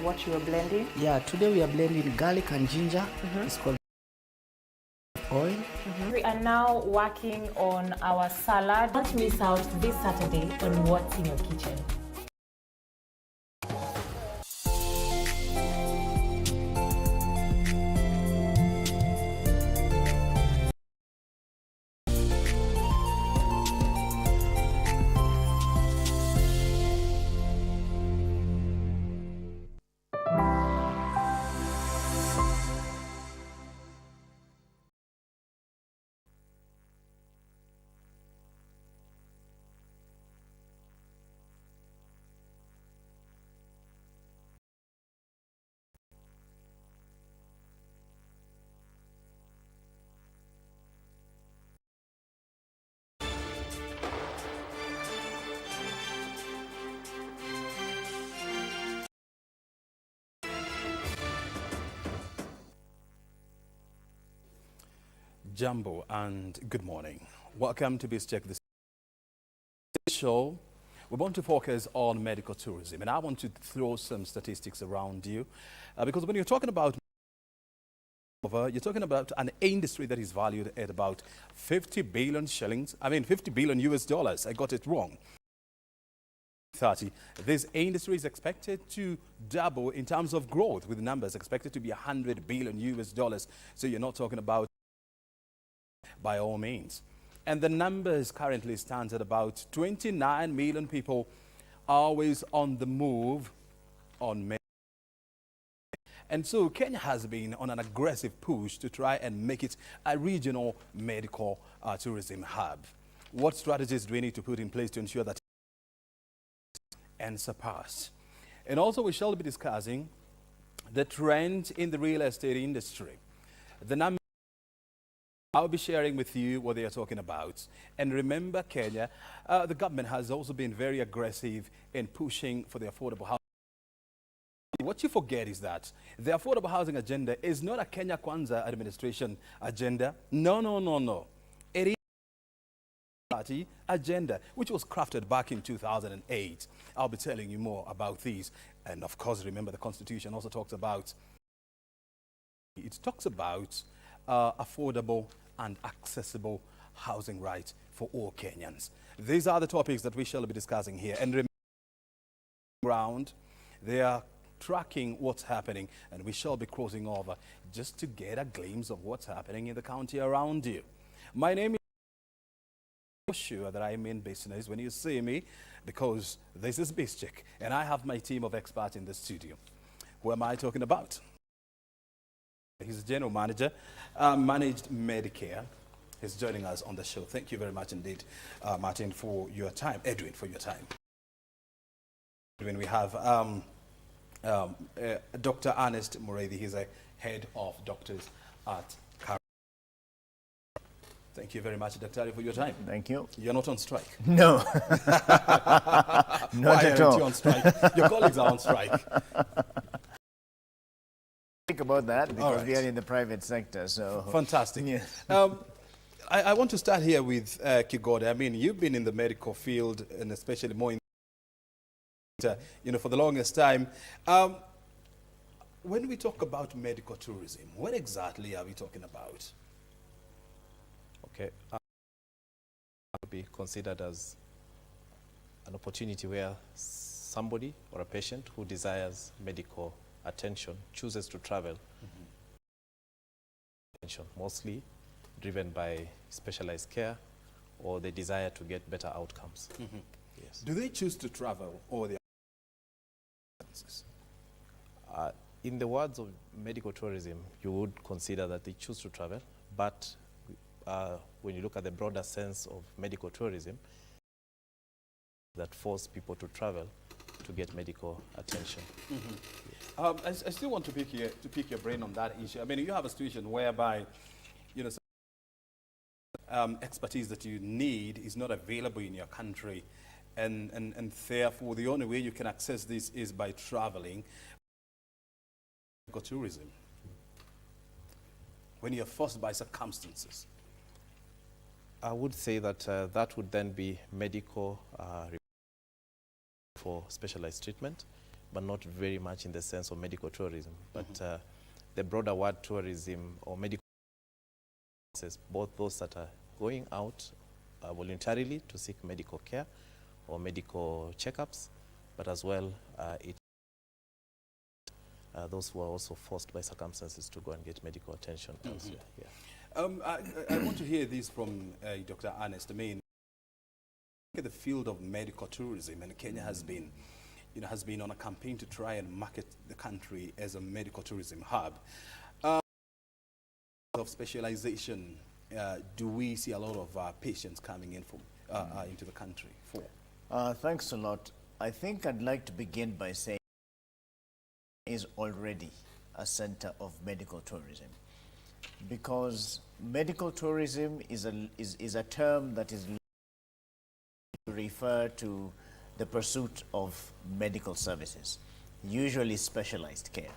what you are blending? Yeah, today we are blending garlic and ginger. It's called oil. We are now working on our salad. Don't miss out this Saturday on What's in Your Kitchen. Jumbo and good morning. Welcome to BizCheck. This show, we want to focus on medical tourism, and I want to throw some statistics around you because when you're talking about an industry that is valued at about 50 billion shillings, 50 billion US dollars. I got it wrong. 30. This industry is expected to double in terms of growth, with numbers expected to be 100 billion US dollars. So you're not talking about by all means. And the numbers currently stand at about 29 million people always on the move on medical. And so Kenya has been on an aggressive push to try and make it a regional medical tourism hub. What strategies do we need to put in place to ensure that and surpass? And also we shall be discussing the trend in the real estate industry. The number I'll be sharing with you what they are talking about. And remember, Kenya, the government has also been very aggressive in pushing for the affordable housing. What you forget is that the affordable housing agenda is not a Kenya Kwanza administration agenda. No. It is a party agenda, which was crafted back in 2008. I'll be telling you more about these. And of course, remember, the Constitution also talks about, affordable and accessible housing rights for all Kenyans. These are the topics that we shall be discussing here. And remember, ground, they are tracking what's happening, and we shall be crossing over just to get a glimpse of what's happening in the county around you. My name is sure that I mean business when you see me, because this is BizCheck, and I have my team of experts in the studio. Who am I talking about? He's General Manager, Managed Medicare. He's joining us on the show. Thank you very much indeed, Martin, for your time. Edwin, for your time. Edwin, we have Dr. Ernest Mureithi. He's a head of doctors at Car. Thank you very much, Dr. for your time. Thank you. You're not on strike? No. Not at all. You on strike? Your colleagues are on strike. Think about that because we are in the private sector. So fantastic. Yes. I want to start here with Kigode. I mean, you've been in the medical field, and especially more in for the longest time. When we talk about medical tourism, what exactly are we talking about? Okay, would be considered as an opportunity where somebody or a patient who desires medical attention chooses to travel. Attention, mostly driven by specialized care or the desire to get better outcomes. Yes. Do they choose to travel, or they in the words of medical tourism, you would consider that they choose to travel, but when you look at the broader sense of medical tourism, that force people to travel to get medical attention. Yes. I still want to pick your brain on that issue. I mean, you have a situation whereby, expertise that you need is not available in your country, and therefore the only way you can access this is by traveling. Medical tourism, when you're forced by circumstances. I would say that that would then be medical for specialized treatment, but not very much in the sense of medical tourism. But the broader word tourism or medical, both those that are going out voluntarily to seek medical care or medical checkups, but as well those who are also forced by circumstances to go and get medical attention elsewhere. Yeah. I want to hear this from Dr. Ernest. I mean, the field of medical tourism, and Kenya has been, has been on a campaign to try and market the country as a medical tourism hub. Of specialization, do we see a lot of patients coming in from into the country for? Thanks a lot. I think I'd like to begin by saying is already a center of medical tourism, because medical tourism is a term that is to refer to the pursuit of medical services, usually specialized care.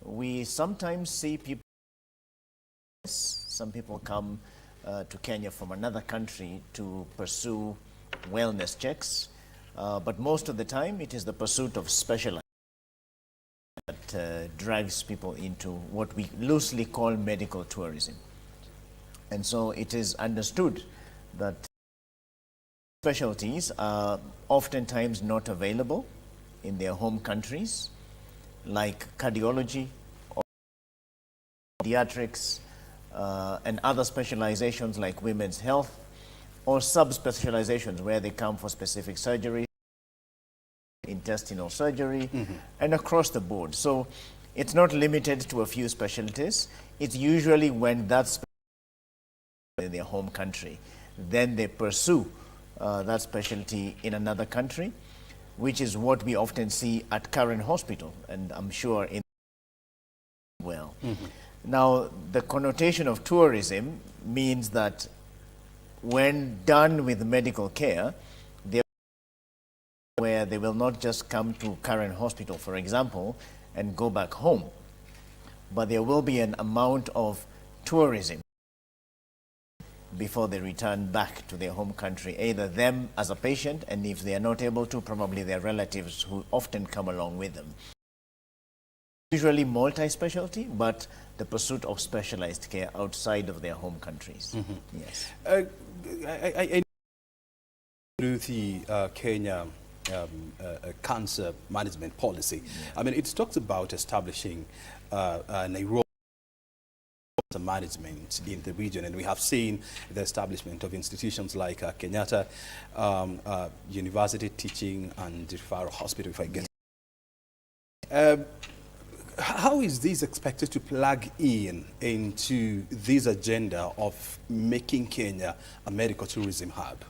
We sometimes see people, some people come to Kenya from another country to pursue wellness checks, but most of the time it is the pursuit of specialized that drives people into what we loosely call medical tourism. And so it is understood that specialties are oftentimes not available in their home countries, like cardiology, or pediatrics, and other specializations like women's health, or subspecializations where they come for specific surgery, intestinal surgery, and across the board. So it's not limited to a few specialties. It's usually when that's in their home country, then they pursue that specialty in another country, which is what we often see at current hospital, and I'm sure in well. Now, the connotation of tourism means that when done with medical care, where they will not just come to current hospital, for example, and go back home, but there will be an amount of tourism before they return back to their home country, either them as a patient, and if they are not able to, probably their relatives who often come along with them. Usually multi-specialty, but the pursuit of specialized care outside of their home countries. Yes. I through the Kenya cancer management policy, I mean, it talks about establishing Nairobi management in the region, and we have seen the establishment of institutions like Kenyatta University Teaching and Referral Hospital, if I get it. How is this expected to plug into this agenda of making Kenya a medical tourism hub?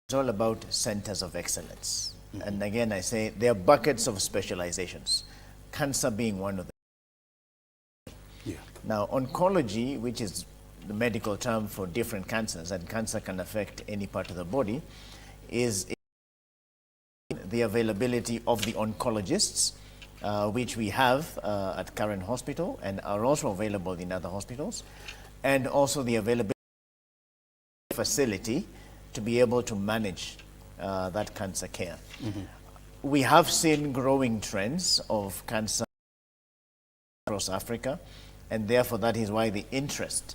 It's all about centers of excellence. And again, I say there are buckets of specializations, cancer being one of them. Now, oncology, which is the medical term for different cancers, and cancer can affect any part of the body, is the availability of the oncologists, which we have at current hospital and are also available in other hospitals, and also the availability of facility to be able to manage that cancer care. We have seen growing trends of cancer across Africa, and therefore that is why the interest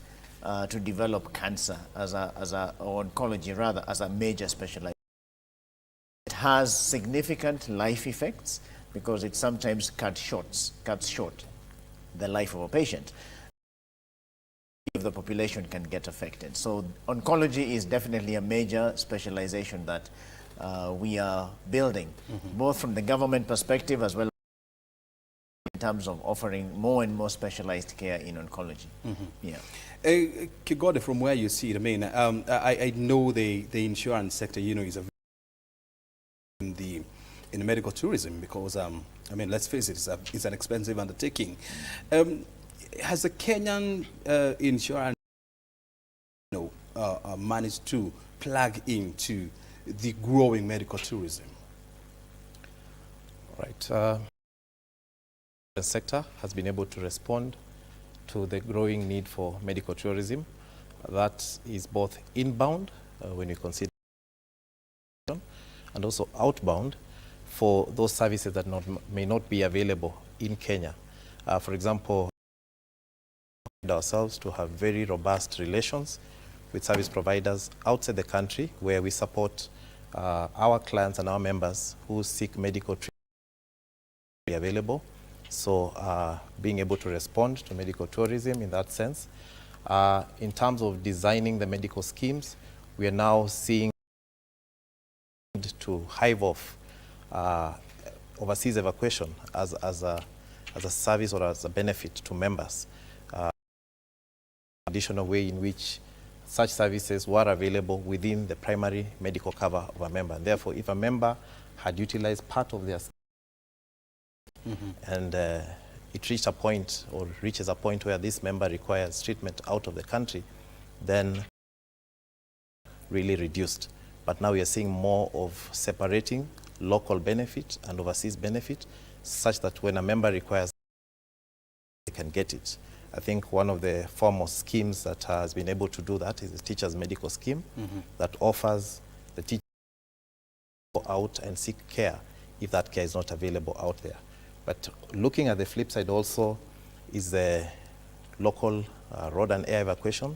to develop cancer or oncology rather, as a major specialization. It has significant life effects because it sometimes cuts short the life of a patient if the population can get affected. So oncology is definitely a major specialization that we are building, both from the government perspective as well in terms of offering more and more specialized care in oncology. Kigode, from where you see it, I mean, I know the insurance sector, is a in the medical tourism because, I mean, let's face it, it's an expensive undertaking. Has the Kenyan insurance managed to plug into the growing medical tourism? Right. The sector has been able to respond to the growing need for medical tourism. That is both inbound, when you consider, and also outbound for those services that may not be available in Kenya. For example, ourselves to have very robust relations with service providers outside the country where we support our clients and our members who seek medical treatment available. So being able to respond to medical tourism in that sense. In terms of designing the medical schemes, we are now seeing to hive off overseas evacuation as a service or as a benefit to members. Additional way in which such services were available within the primary medical cover of a member. And therefore, if a member had utilized part of their and it reached a point or reaches a point where this member requires treatment out of the country, then really reduced. But now we are seeing more of separating local benefit and overseas benefit such that when a member requires, they can get it. I think one of the foremost schemes that has been able to do that is the Teachers Medical Scheme that offers the teacher to go out and seek care if that care is not available out there. But looking at the flip side also is the local road and air evacuation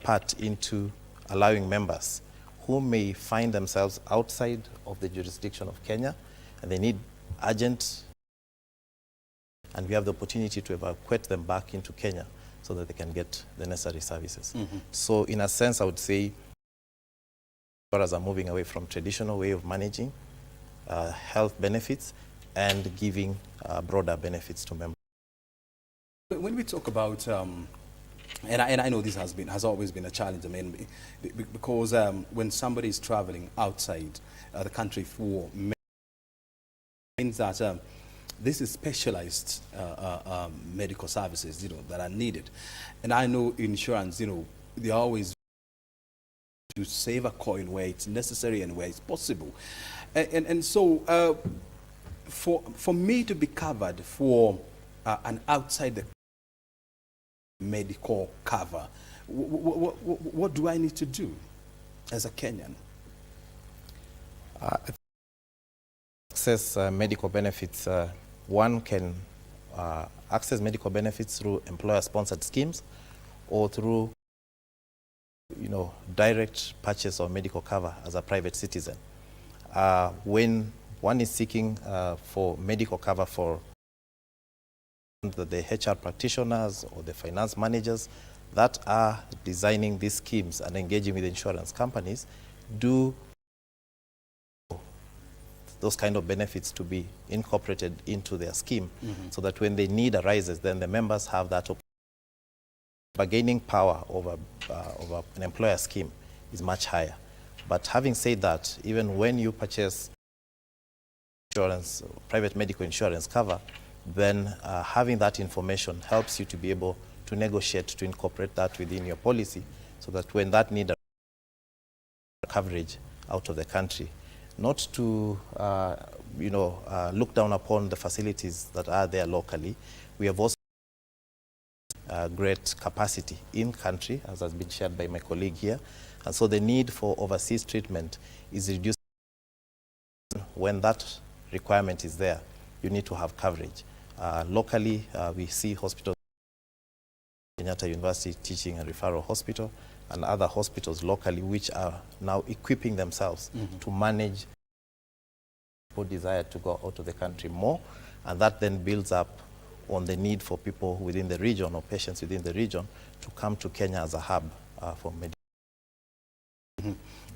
part into allowing members who may find themselves outside of the jurisdiction of Kenya and they need urgent, and we have the opportunity to evacuate them back into Kenya so that they can get the necessary services. So in a sense, I would say insurers are moving away from traditional way of managing health benefits and giving broader benefits to members. When we talk about, and I know this has always been a challenge, I mean, because when somebody is traveling outside the country for means that this is specialized medical services, that are needed. And I know insurance, they always to save a coin where it's necessary and where it's possible. And so for me to be covered for an outside the medical cover, what do I need to do as a Kenyan? Access medical benefits. One can access medical benefits through employer-sponsored schemes or through, direct purchase of medical cover as a private citizen. When one is seeking for medical cover for the HR practitioners or the finance managers that are designing these schemes and engaging with insurance companies, do those kind of benefits to be incorporated into their scheme so that when the need arises, then the members have that bargaining power over an employer scheme is much higher. But having said that, even when you purchase insurance, private medical insurance cover, then having that information helps you to be able to negotiate to incorporate that within your policy so that when that need coverage out of the country, not to look down upon the facilities that are there locally. We have also great capacity in country, as has been shared by my colleague here, and so the need for overseas treatment is reduced. When that requirement is there, you need to have coverage. Locally, we see hospitals, Kenyatta University Teaching and Referral Hospital, and other hospitals locally which are now equipping themselves to manage people desire to go out of the country more, and that then builds up on the need for people within the region or patients within the region to come to Kenya as a hub for medical.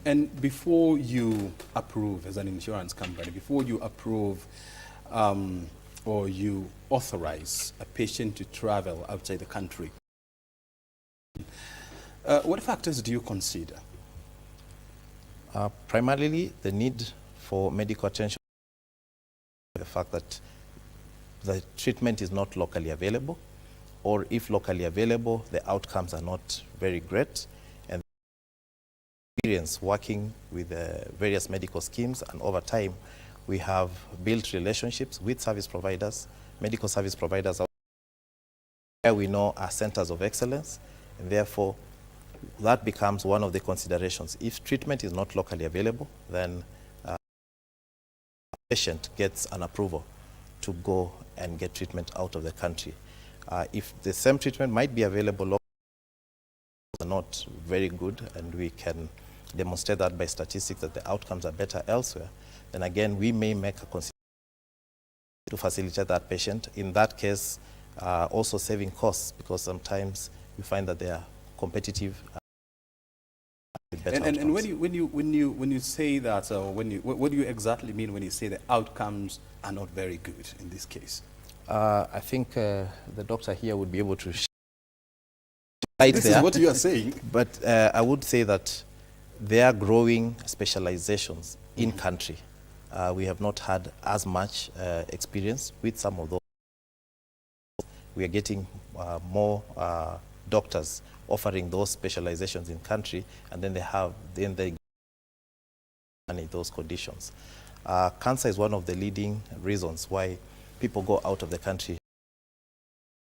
And before you approve as an insurance company, before you approve or you authorize a patient to travel outside the country, what factors do you consider? Primarily, the need for medical attention, the fact that the treatment is not locally available, or if locally available, the outcomes are not very great. And experience working with various medical schemes, and over time, we have built relationships with service providers, medical service providers, where we know are centers of excellence, and therefore, that becomes one of the considerations. If treatment is not locally available, then patient gets an approval to go and get treatment out of the country. If the same treatment might be available locally, are not very good, and we can demonstrate that by statistics that the outcomes are better elsewhere, then again we may make a consideration to facilitate that patient. In that case, also saving costs, because sometimes you find that they are competitive. And when you say that, what do you exactly mean when you say the outcomes are not very good in this case? I think the doctor here would be able to. This is what you are saying. But I would say that there are growing specializations in country. We have not had as much experience with some of those. We are getting more doctors offering those specializations in country, and then they manage those conditions. Cancer is one of the leading reasons why people go out of the country.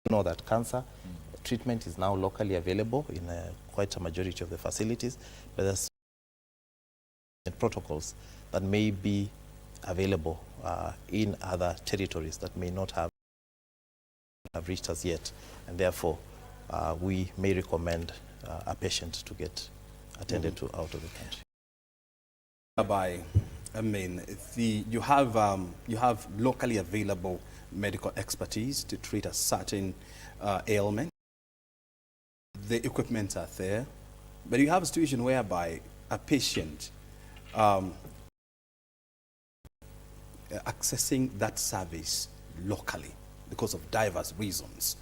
You know that cancer treatment is now locally available in quite a majority of the facilities, but there's protocols that may be available in other territories that may not have reached us yet, and therefore we may recommend a patient to get attended to out of the country. You have locally available medical expertise to treat a certain ailment. The equipment are there, but you have a situation whereby a patient accessing that service locally because of diverse reasons.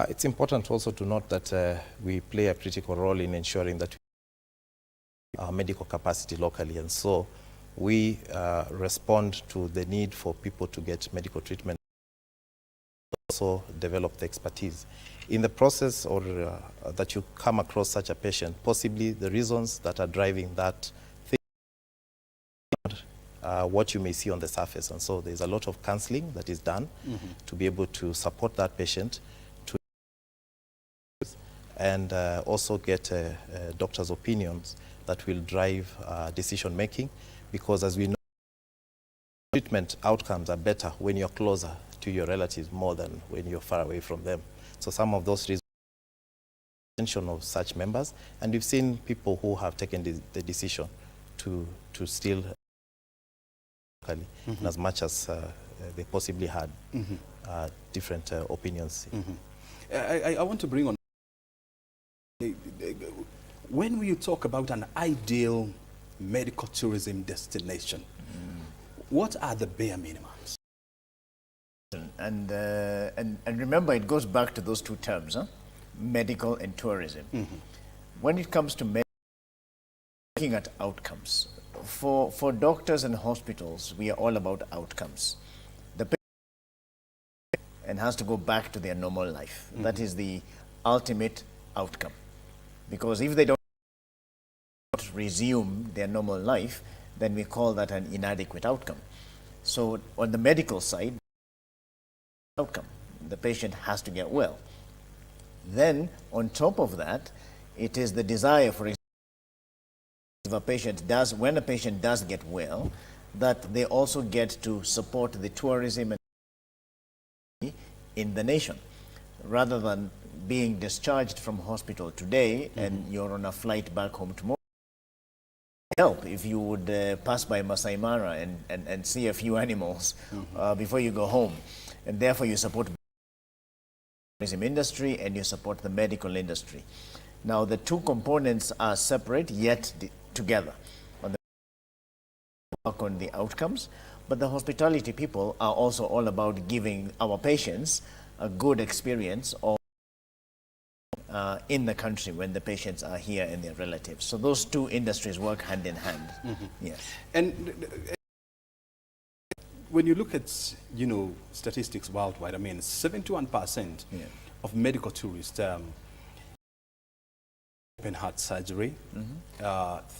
It's important also to note that we play a critical role in ensuring that our medical capacity locally, and so we respond to the need for people to get medical treatment, also develop the expertise. In the process or that you come across such a patient, possibly the reasons that are driving that thing, what you may see on the surface, and so there's a lot of counseling that is done to be able to support that patient and also get doctors' opinions that will drive decision making, because as we know, treatment outcomes are better when you're closer to your relatives more than when you're far away from them. So some of those reasons, attention of such members, and we've seen people who have taken the decision to still locally, as much as they possibly had different opinions. I want to bring on, when you talk about an ideal medical tourism destination, what are the bare minimums? And remember, it goes back to those two terms, medical and tourism. When it comes to looking at outcomes, for doctors and hospitals, we are all about outcomes. The patient and has to go back to their normal life. That is the ultimate outcome. Because if they don't resume their normal life, then we call that an inadequate outcome. So on the medical side, outcome, the patient has to get well. Then on top of that, it is the desire, for example, if when a patient does get well, that they also get to support the tourism in the nation, rather than being discharged from hospital today and you're on a flight back home tomorrow. Help if you would pass by Masai Mara and see a few animals before you go home, and therefore you support the tourism industry and you support the medical industry. Now the two components are separate yet together. Work on the outcomes, but the hospitality people are also all about giving our patients a good experience of in the country when the patients are here and their relatives. So those two industries work hand in hand. Yes. And when you look at, statistics worldwide, 71% of medical tourists open heart surgery.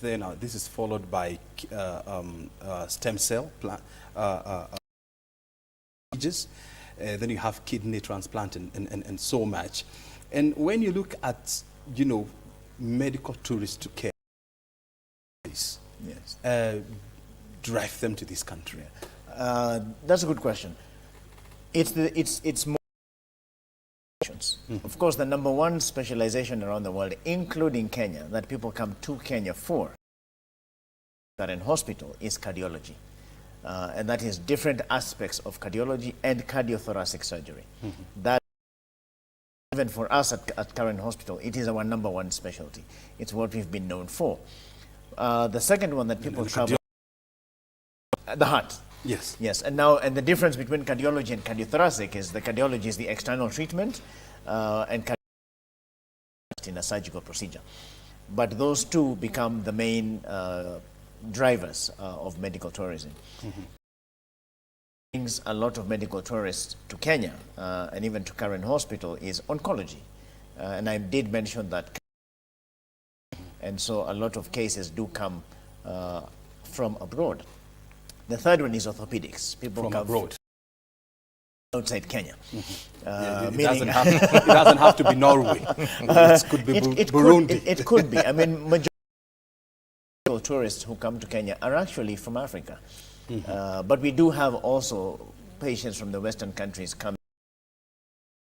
Then this is followed by stem cell then you have kidney transplant and so much. And when you look at, medical tourist care, drive them to this country? That's a good question. It's more. Of course, the number one specialization around the world, including Kenya, that people come to Kenya for, current hospital, is cardiology. And that is different aspects of cardiology and cardiothoracic surgery. That, even for us at current hospital, it is our number one specialty. It's what we've been known for. The second one that people cover, the heart. Yes. Yes, and the difference between cardiology and cardiothoracic is the cardiology is the external treatment and cardiology in a surgical procedure. But those two become the main drivers of medical tourism. Brings a lot of medical tourists to Kenya and even to current hospital is oncology. And I did mention that. And so a lot of cases do come from abroad. The third one is orthopedics. People From come abroad. Outside Kenya. It doesn't have to be Norway. It could be Burundi. It could be. I mean, majority of tourists who come to Kenya are actually from Africa. But we do have also patients from the Western countries come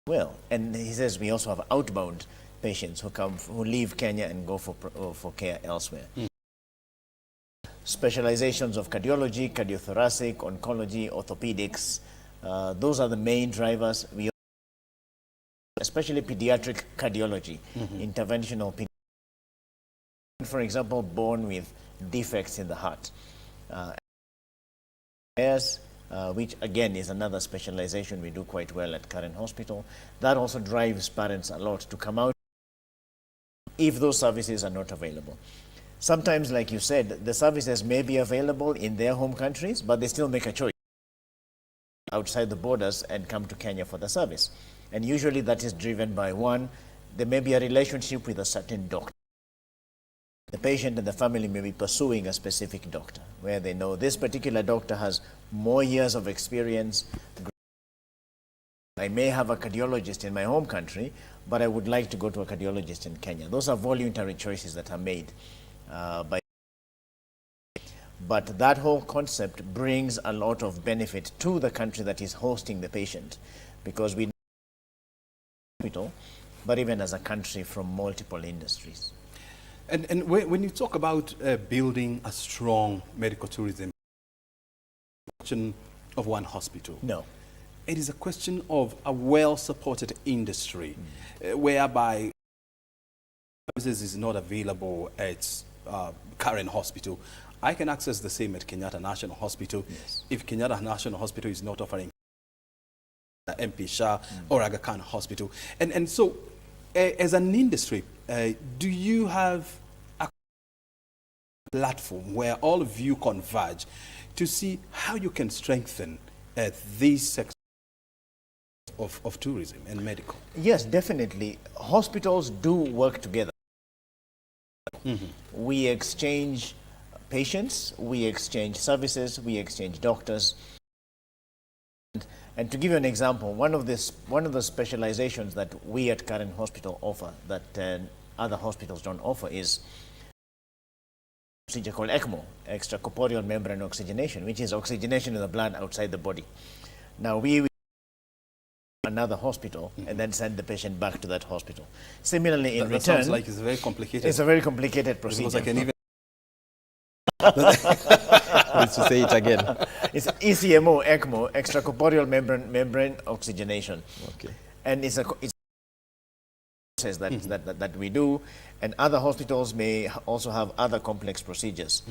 well. And he says we also have outbound patients who leave Kenya and go for care elsewhere. Specializations of cardiology, cardiothoracic, oncology, orthopedics, those are the main drivers. We, especially pediatric cardiology, interventional pediatric, for example, born with defects in the heart. Which again is another specialization we do quite well at current hospital. That also drives parents a lot to come out if those services are not available. Sometimes, like you said, the services may be available in their home countries, but they still make a choice outside the borders and come to Kenya for the service. And usually that is driven by one, there may be a relationship with a certain doctor. The patient and the family may be pursuing a specific doctor, where they know this particular doctor has more years of experience. I may have a cardiologist in my home country, but I would like to go to a cardiologist in Kenya. Those are voluntary choices that are made. But that whole concept brings a lot of benefit to the country that is hosting the patient, because we hospital, but even as a country from multiple industries. And when you talk about building a strong medical tourism, question of one hospital. No. It is a question of a well-supported industry, whereby services is not available at current hospital. I can access the same at Kenyatta National Hospital. Yes. If Kenyatta National Hospital is not offering MP Shah or Aga Khan Hospital. And so, as an industry, do you have a platform where all of you converge to see how you can strengthen these sectors of tourism and medical? Yes, definitely. Hospitals do work together. We exchange patients, we exchange services, we exchange doctors. And to give you an example, one of the specializations that we at current hospital offer that other hospitals don't offer is a procedure called ECMO, extracorporeal membrane oxygenation, which is oxygenation of the blood outside the body. Now we another hospital and then send the patient back to that hospital. Similarly, in That return, sounds like it's very complicated. it's a very complicated procedure. Because I can even Please to say it again. It's ECMO, ECMO, extracorporeal membrane oxygenation. Okay. And it's a process that we do, and other hospitals may also have other complex procedures.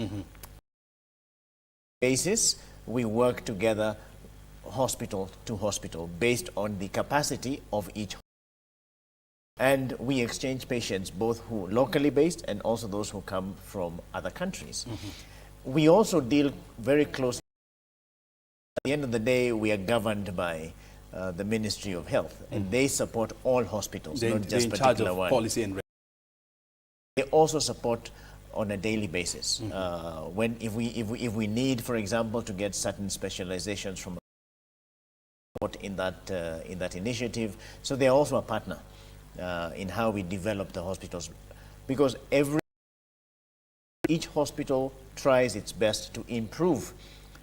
Basis, we work together hospital to hospital based on the capacity of each. And we exchange patients, both who locally based and also those who come from other countries. We also deal very closely. At the end of the day, we are governed by the Ministry of Health, and they support all hospitals, not just in charge particular of one. policy and They also support on a daily basis. If we need, for example, to get certain specializations from in that initiative, so they are also a partner in how we develop the hospitals, because every Each hospital tries its best to improve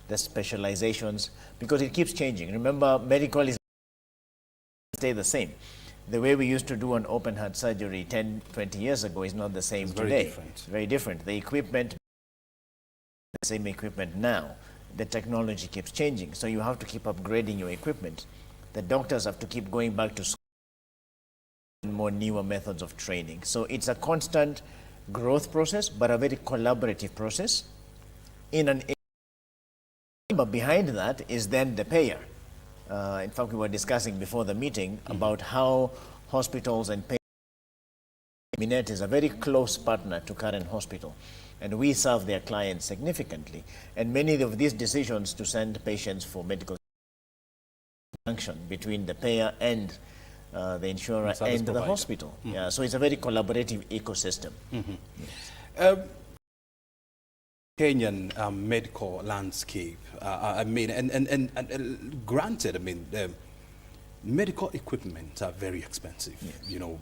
the specializations because it keeps changing. Remember, medical is stay the same. The way we used to do an open heart surgery 10, 20 years ago is not the same It's today. very different. It's very different. The equipment, the same equipment now. The technology keeps changing, so you have to keep upgrading your equipment. The doctors have to keep going back to school and more newer methods of training. So it's a constant growth process, but a very collaborative process. But behind that is then the payer. In fact, we were discussing before the meeting about how hospitals and payers. Minet is a very close partner to current hospital, and we serve their clients significantly. And many of these decisions to send patients for medical function between the payer and the insurer and the hospital. Yeah, so it's a very collaborative ecosystem. Kenyan medical landscape. I mean, and granted, I mean, medical equipment are very expensive. Yes. You know,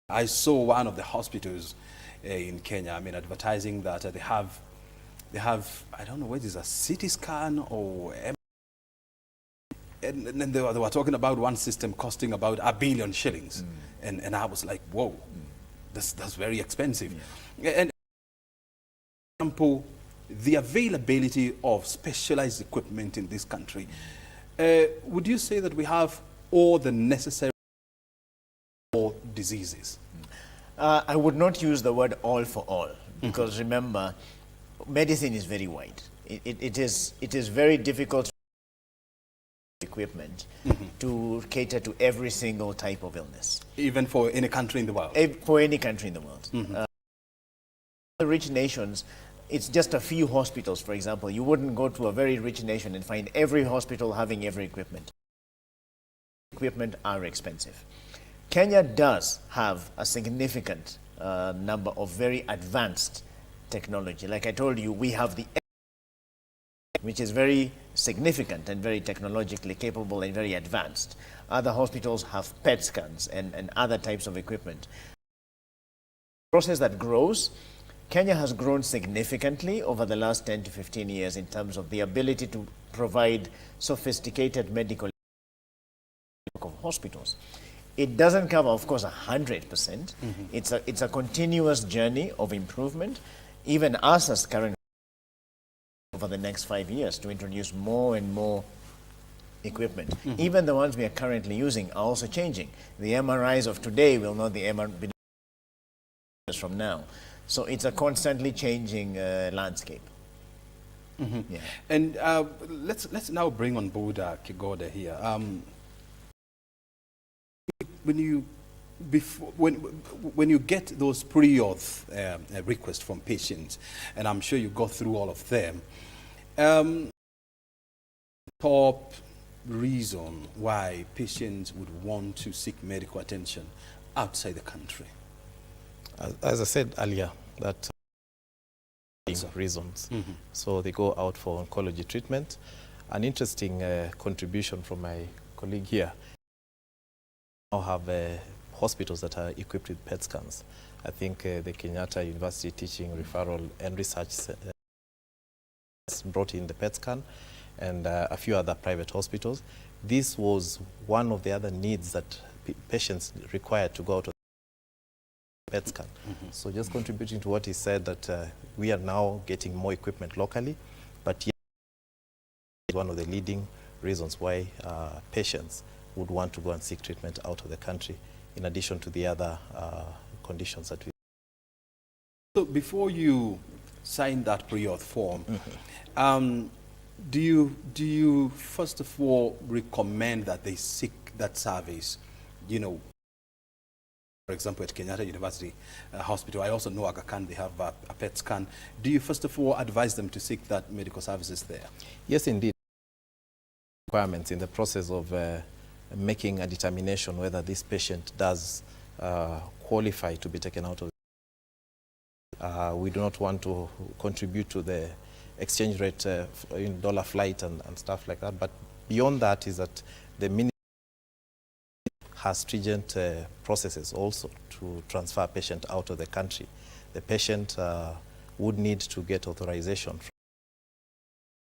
I saw one of the hospitals in Kenya, I mean, advertising that they have, I don't know what it is, a CT scan or, and they were talking about one system costing about R1 billion shillings. And I was like, whoa, that's very expensive. Yeah. And for example, the availability of specialized equipment in this country, would you say that we have all the necessary for diseases? I would not use the word all for all, because remember, medicine is very wide. It is very difficult equipment to cater to every single type of illness. Even for any country in the world? For any country in the world. The rich nations, it's just a few hospitals, for example. You wouldn't go to a very rich nation and find every hospital having every equipment. Equipment are expensive. Kenya does have a significant number of very advanced technology. Like I told you, we have the which is very significant and very technologically capable and very advanced. Other hospitals have PET scans and other types of equipment. Process that grows. Kenya has grown significantly over the last 10 to 15 years in terms of the ability to provide sophisticated medical hospitals. It doesn't cover, of course, 100%. It's a continuous journey of improvement. Even us as current over the next 5 years to introduce more and more equipment. Even the ones we are currently using are also changing. The MRIs of today will not be MRIs from now. So it's a constantly changing landscape. Yeah. And let's now bring on board Kigoda here. When you get those pre-auth requests from patients, and I'm sure you go through all of them, top reason why patients would want to seek medical attention outside the country? As I said earlier, that reasons. So they go out for oncology treatment. An interesting contribution from my colleague here. We now have hospitals that are equipped with PET scans. I think the Kenyatta University Teaching, Referral and Research brought in the PET scan, and a few other private hospitals. This was one of the other needs that patients required to go out of the PET scan. So just contributing to what he said, that we are now getting more equipment locally, but yet one of the leading reasons why patients would want to go and seek treatment out of the country, in addition to the other conditions that we. So before you sign that pre-auth form, do you first of all recommend that they seek that service? You know, for example, at Kenyatta University Hospital, I also know Aga Khan, they have a PET scan. Do you first of all advise them to seek that medical services there? Yes, indeed. Requirements in the process of making a determination whether this patient does qualify to be taken out of. We do not want to contribute to the exchange rate in dollar flight and stuff like that. But beyond that is that the ministry has stringent processes also to transfer a patient out of the country. the patient would need to get authorization from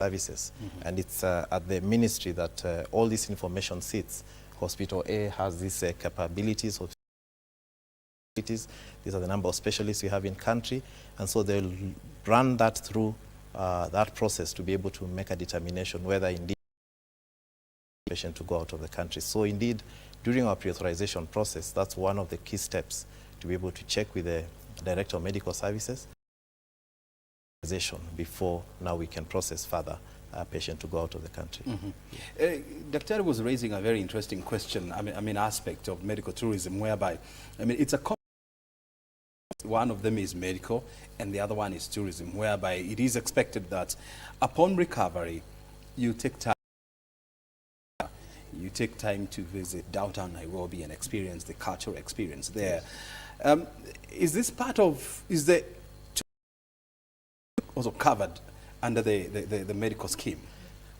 services. And it's at the ministry that all this information sits. Hospital A has these capabilities. These are the number of specialists we have in country, and so they'll run that through that process to be able to make a determination whether indeed the patient to go out of the country. So indeed, during our pre-authorization process, that's one of the key steps to be able to check with the Director of Medical Services before now we can process further a patient to go out of the country. Dr. was raising a very interesting question, I mean aspect of medical tourism, whereby, it's a one of them is medical and the other one is tourism, whereby it is expected that upon recovery, you take time to visit downtown Nairobi and experience the cultural experience there. Is this part of, is the also covered under the medical scheme?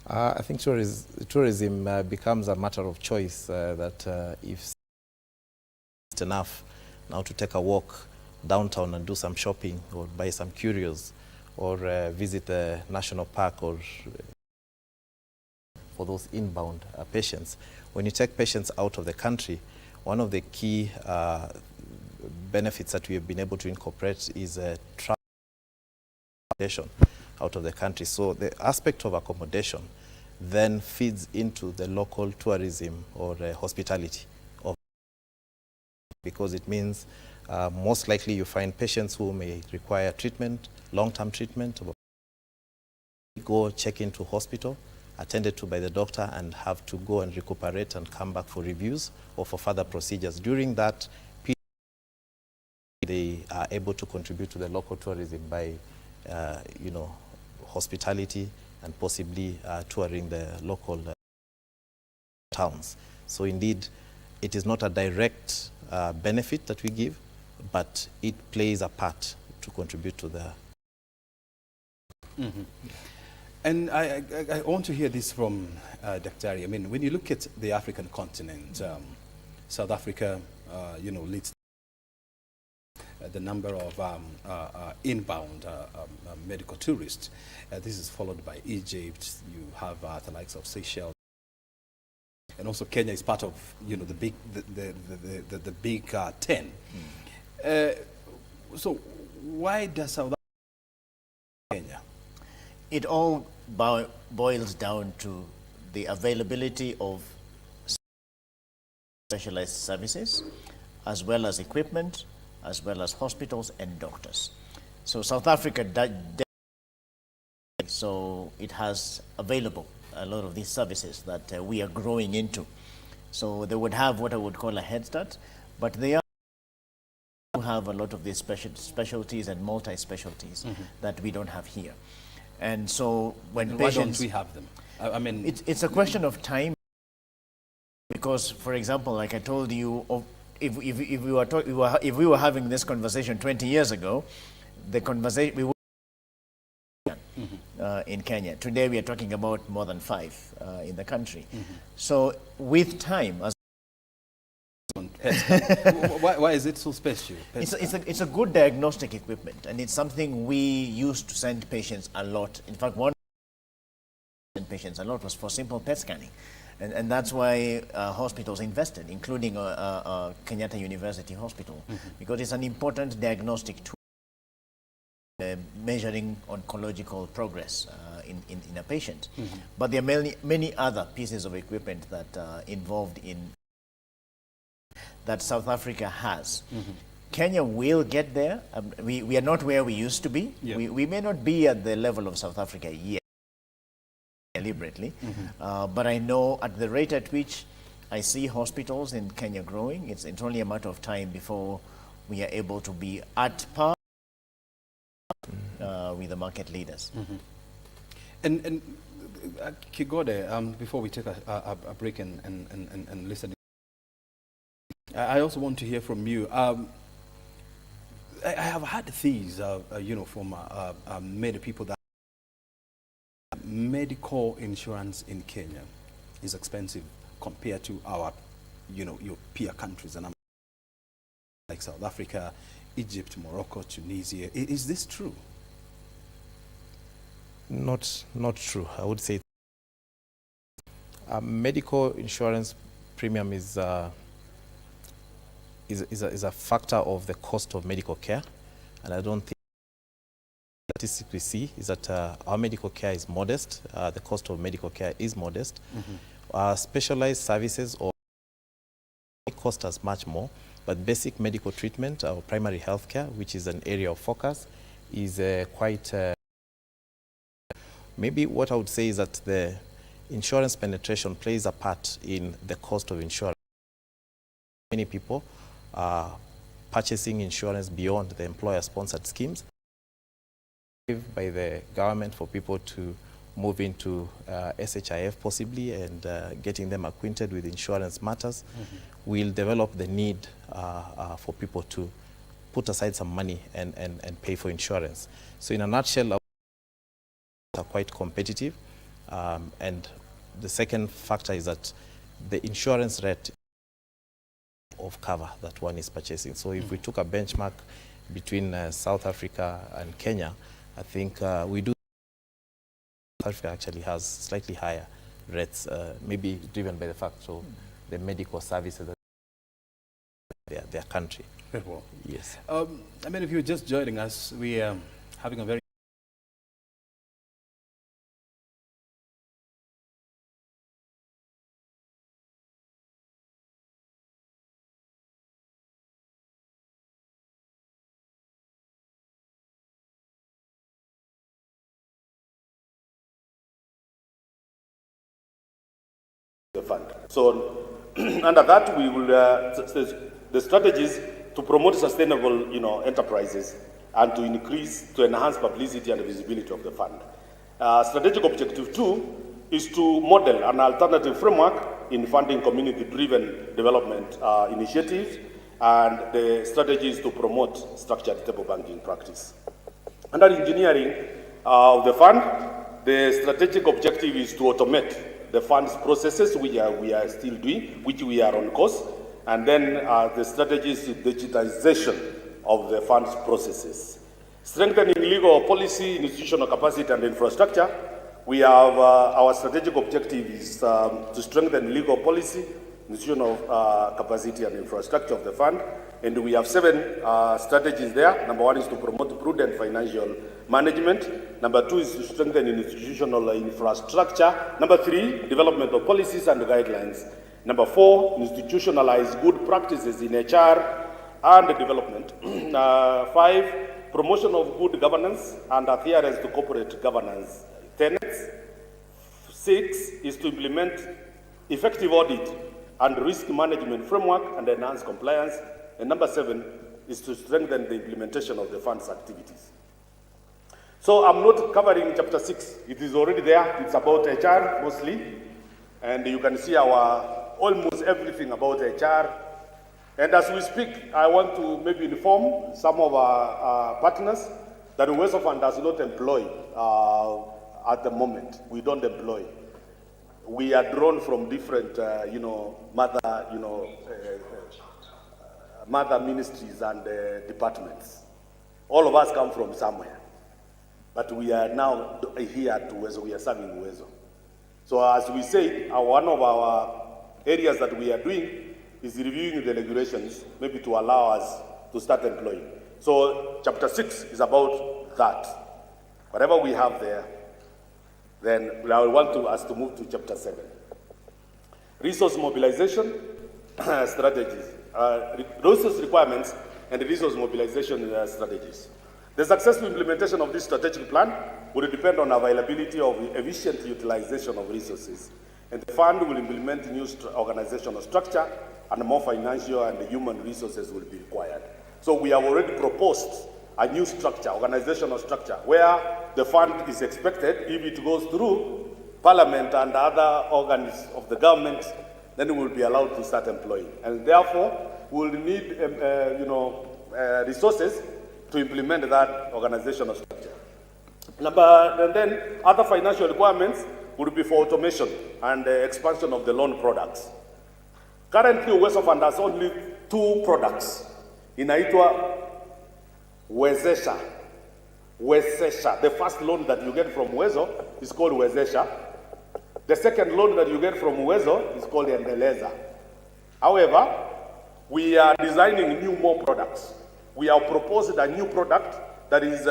I think tourism becomes a matter of choice, that if it's enough now to take a walk downtown and do some shopping or buy some curios or visit the national park, or for those inbound patients. When you take patients out of the country, one of the key benefits that we have been able to incorporate is transportation out of the country. So the aspect of accommodation then feeds into the local tourism or hospitality, because it means most likely you find patients who may require treatment, long-term treatment, go check into hospital, attended to by the doctor, and have to go and recuperate and come back for reviews or for further procedures. During that period, they are able to contribute to the local tourism by, hospitality and possibly touring the local towns. So indeed, it is not a direct benefit that we give, but it plays a part to contribute to the... And I want to hear this from Dr. I mean, when you look at the African continent, South Africa, leads the number of inbound medical tourists. This is followed by Egypt. You have the likes of Seychelles, and also Kenya is part of the big 10. So why does South Africa Kenya? It all boils down to the availability of specialized services, as well as equipment, as well as hospitals and doctors. So South Africa, so it has available a lot of these services that we are growing into. So they would have what I would call a head start, but they have a lot of these specialties and multi-specialties that we don't have here. And so when and patients... Why don't we have them? I mean... It's a question of time, because, for example, like I told you, if we were having this conversation 20 years ago, the conversation we would in Kenya. Today we are talking about more than 5 in the country. So with time, as why is it so special? it's a good diagnostic equipment, and it's something we used to send patients a lot. In fact, one patients a lot was for simple PET scanning. And that's why hospitals invested, including Kenyatta University Hospital, because it's an important diagnostic tool measuring oncological progress in a patient. But there are many other pieces of equipment that are involved in that South Africa has. Kenya will get there. We are not where we used to be. Yeah. We may not be at the level of South Africa yet, deliberately, but I know at the rate at which I see hospitals in Kenya growing, it's only a matter of time before we are able to be at par with the market leaders. And Kigode, before we take a break and listen, I also want to hear from you. I have had these, from many people that medical insurance in Kenya is expensive compared to our, your peer countries, and like South Africa, Egypt, Morocco, Tunisia. Is this true? Not true. I would say medical insurance premium is a factor of the cost of medical care, and I don't think statistics we see is that our medical care is modest. The cost of medical care is modest. Specialized services or cost us much more, but basic medical treatment or primary health care, which is an area of focus, is quite maybe what I would say is that the insurance penetration plays a part in the cost of insurance. Many people are purchasing insurance beyond the employer-sponsored schemes by the government for people to move into SHIF possibly, and getting them acquainted with insurance matters will develop the need for people to put aside some money and pay for insurance. So in a nutshell, are quite competitive, and the second factor is that the insurance rate of cover that one is purchasing. So if we took a benchmark between South Africa and Kenya, I think we do. South Africa actually has slightly higher rates, maybe driven by the fact of the medical services that their country. Very well. Yes. I mean, if you're just joining us, we are having a very the fund. So under that, we will the strategies to promote sustainable, enterprises and to enhance publicity and visibility of the fund. Strategic objective 2 is to model an alternative framework in funding community-driven development initiatives, and the strategy is to promote structured table banking practice. Under engineering of the fund, the strategic objective is to automate the fund's processes, which we are still doing, which we are on course, and then the strategy is digitization of the fund's processes. Strengthening legal policy, institutional capacity, and infrastructure. We have our strategic objective is to strengthen legal policy, institutional capacity, and infrastructure of the fund. And we have 7 strategies there. Number 1 is to promote prudent financial management. Number 2 is to strengthen institutional infrastructure. Number 3, development of policies and guidelines. Number 4, institutionalize good practices in HR and development. 5, promotion of good governance and adherence to corporate governance tenets. 6 is to implement effective audit and risk management framework and enhance compliance. And number 7 is to strengthen the implementation of the fund's activities. So I'm not covering chapter 6. It is already there. It's about HR mostly. And you can see almost everything about HR. And as we speak, I want to maybe inform some of our partners that Uwezo Fund does not employ at the moment. We don't employ. We are drawn from different, mother ministries and departments. All of us come from somewhere. But we are now here at Uwezo. We are serving Uwezo. So as we said, one of our areas that we are doing is reviewing the regulations, maybe to allow us to start employing. So chapter 6 is about that. Whatever we have there, then I want us to move to chapter 7. Resource mobilization strategies, resource requirements and resource mobilization strategies. The successful implementation of this strategic plan will depend on availability of efficient utilization of resources. And the fund will implement new organizational structure, and more financial and human resources will be required. So we have already proposed a new structure, organizational structure, where the fund is expected, if it goes through Parliament and other organs of the government, then we will be allowed to start employing. And therefore, we will need resources to implement that organizational structure. And then other financial requirements would be for automation and expansion of the loan products. Currently, Uwezo Fund has only 2 products. Inaitwa Wezesha. Wezesha. The first loan that you get from Wezo is called Wezesha. The second loan that you get from Wezo is called Endeleza. However, we are designing more products. We have proposed a new product that is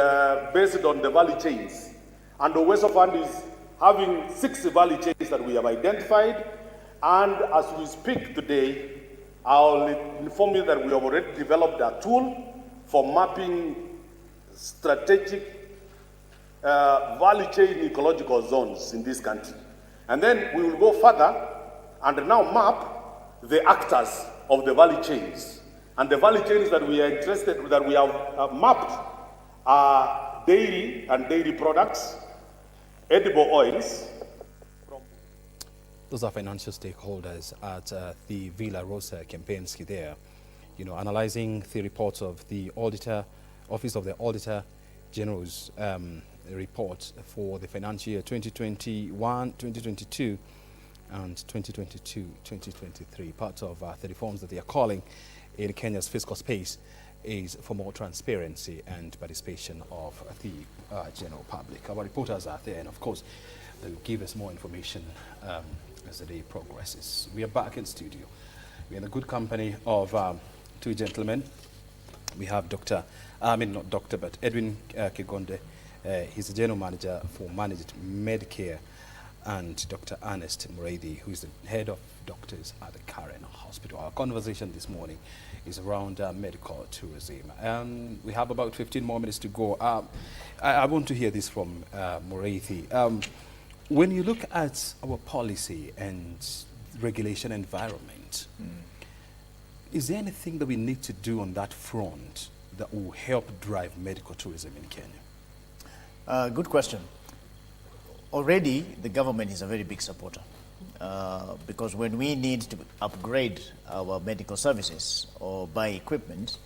based on the value chains. And the Wezo Fund is having 6 value chains that we have identified. And as we speak today, I'll inform you that we have already developed a tool for mapping strategic value chain ecological zones in this country. And then we will go further and now map the actors of the value chains. And the value chains that we are interested, that we have mapped are dairy and dairy products, edible oils. Those are financial stakeholders at the Villa Rosa Kempinski there, analyzing the reports of the Office of the Auditor General's report for the financial year 2021, 2022, and 2022-2023. Part of the reforms that they are calling in Kenya's fiscal space is for more transparency and participation of the general public. Our reporters are there, and of course, they will give us more information as the day progresses. We are back in studio. We're in the good company of 2 gentlemen. We have not Doctor, but Edwin Kigonde. He's the General Manager for Managed Medicare, and Dr. Ernest Muredi, who is the Head of Doctors at the Karen Hospital. Our conversation this morning is around medical tourism. We have about 15 more minutes to go. I want to hear this from Muredi. When you look at our policy and regulation environment, is there anything that we need to do on that front that will help drive medical tourism in Kenya? Good question. Already, the government is a very big supporter because when we need to upgrade our medical services or buy equipment,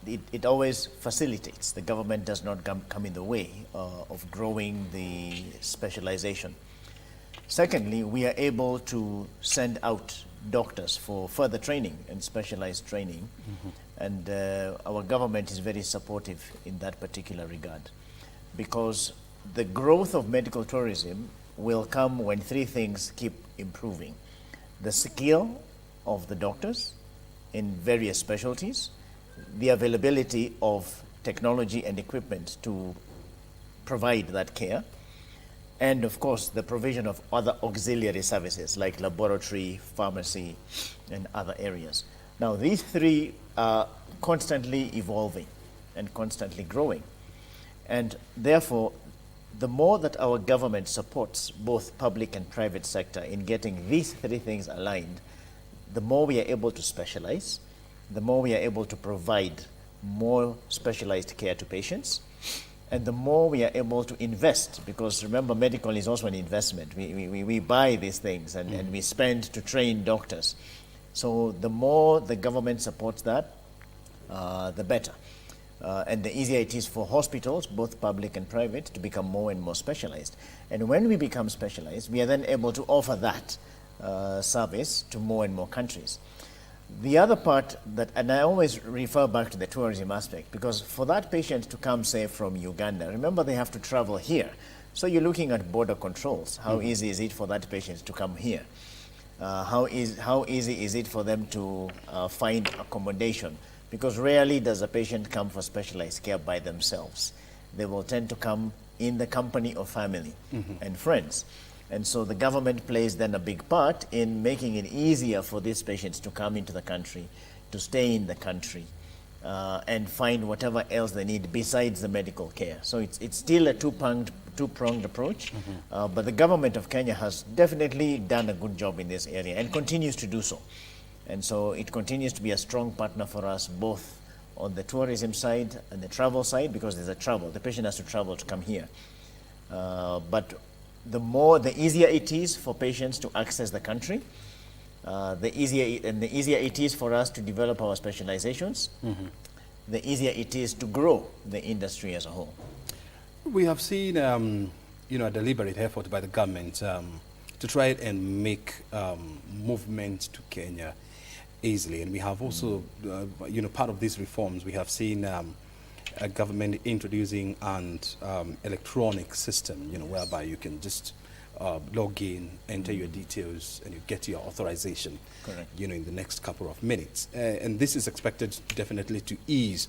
it always facilitates. The government does not come in the way of growing the specialization. Secondly, we are able to send out doctors for further training and specialized training. And our government is very supportive in that particular regard, because the growth of medical tourism will come when 3 things keep improving: the skill of the doctors in various specialties, the availability of technology and equipment to provide that care, and of course the provision of other auxiliary services like laboratory, pharmacy, and other areas. Now, these 3 are constantly evolving and constantly growing, and therefore the more that our government supports both public and private sector in getting these 3 things aligned, the more we are able to specialize, the more we are able to provide more specialized care to patients, and the more we are able to invest, because remember, medical is also an investment. We buy these things and we spend to train doctors. So the more the government supports that, the better. And the easier it is for hospitals, both public and private, to become more and more specialized. And when we become specialized, we are then able to offer that service to more and more countries. The other part that, and I always refer back to the tourism aspect, because for that patient to come, say, from Uganda, remember they have to travel here. So you're looking at border controls. How easy is it for that patient to come here? How easy is it for them to find accommodation? Because rarely does a patient come for specialized care by themselves. They will tend to come in the company of family and friends. And so the government plays then a big part in making it easier for these patients to come into the country, to stay in the country, and find whatever else they need besides the medical care. So it's still a two-pronged approach, but the government of Kenya has definitely done a good job in this area and continues to do so. And so it continues to be a strong partner for us, both on the tourism side and the travel side, because there's a travel. The patient has to travel to come here. But the easier it is for patients to access the country, the easier it is for us to develop our specializations, the easier it is to grow the industry as a whole. We have seen, a deliberate effort by the government to try and make movement to Kenya easily, and we have also, part of these reforms, we have seen government introducing an electronic system, whereby you can just log in, enter your details, and you get your authorization. Correct. In the next couple of minutes. And this is expected definitely to ease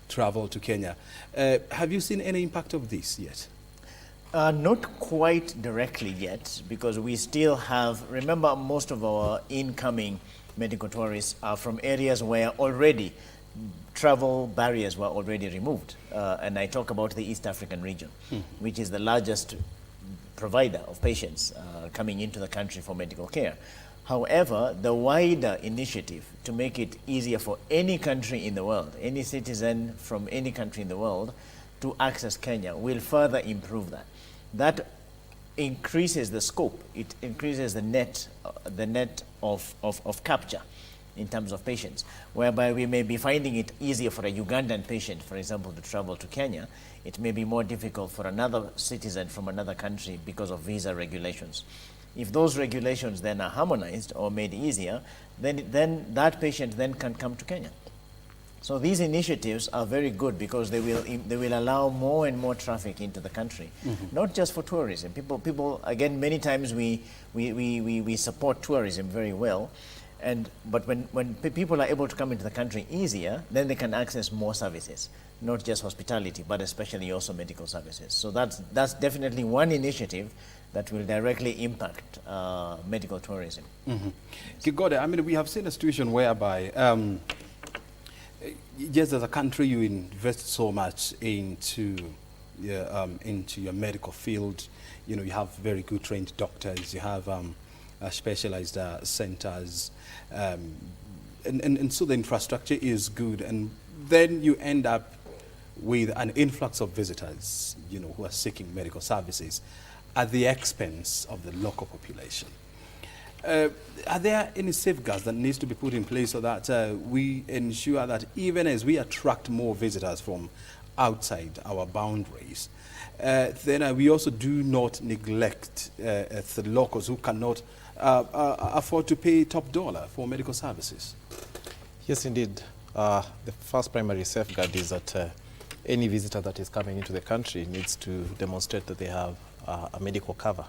travel to Kenya. Have you seen any impact of this yet? Not quite directly yet, because we still have, remember, most of our incoming medical tourists are from areas where already travel barriers were already removed. And I talk about the East African region, which is the largest provider of patients coming into the country for medical care. However, the wider initiative to make it easier for any country in the world, any citizen from any country in the world to access Kenya will further improve that. That increases the scope, it increases the net of capture in terms of patients, whereby we may be finding it easier for a Ugandan patient, for example, to travel to Kenya. It may be more difficult for another citizen from another country because of visa regulations. If those regulations then are harmonized or made easier, then that patient then can come to Kenya. So these initiatives are very good because they will allow more and more traffic into the country, not just for tourism. People again, many times we support tourism very well, but when people are able to come into the country easier, then they can access more services, not just hospitality, but especially also medical services. So that's definitely one initiative that will directly impact medical tourism. Gigode, I mean, we have seen a situation whereby yes, as a country, you invest so much into your medical field. You have very good trained doctors. You have specialized centers, and so the infrastructure is good. And then you end up with an influx of visitors, who are seeking medical services at the expense of the local population. Are there any safeguards that needs to be put in place so that we ensure that even as we attract more visitors from outside our boundaries, then we also do not neglect the locals who cannot afford to pay top dollar for medical services? Yes, indeed. The first primary safeguard is that any visitor that is coming into the country needs to demonstrate that they have a medical cover.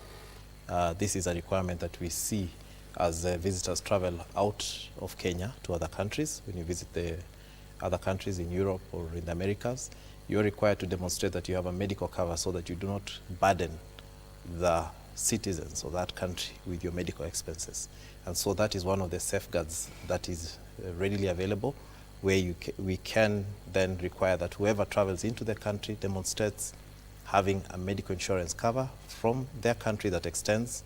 This is a requirement that we see as visitors travel out of Kenya to other countries. When you visit the other countries in Europe or in the Americas, you're required to demonstrate that you have a medical cover so that you do not burden the citizens of that country with your medical expenses. And so that is one of the safeguards that is readily available, where we can then require that whoever travels into the country demonstrates having a medical insurance cover from their country that extends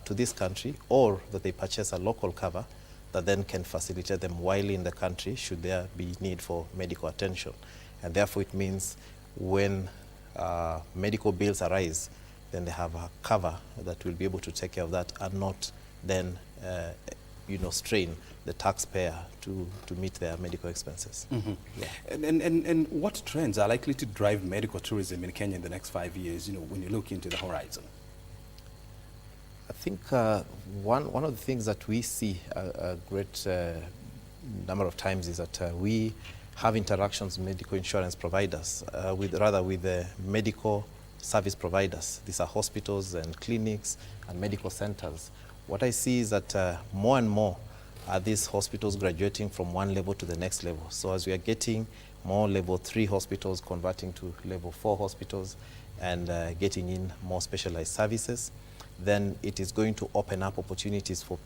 to this country, or that they purchase a local cover that then can facilitate them while in the country should there be need for medical attention. And therefore it means when medical bills arise, then they have a cover that will be able to take care of that and not then strain the taxpayer to meet their medical expenses. Yeah. And what trends are likely to drive medical tourism in Kenya in the next 5 years, when you look into the horizon? I think one of the things that we see a great number of times is that we have interactions with medical insurance providers, with the medical service providers. These are hospitals and clinics and medical centers. What I see is that more and more are these hospitals graduating from one level to the next level. So as we are getting more level 3 hospitals converting to level 4 hospitals and getting in more specialized services, then it is going to open up opportunities for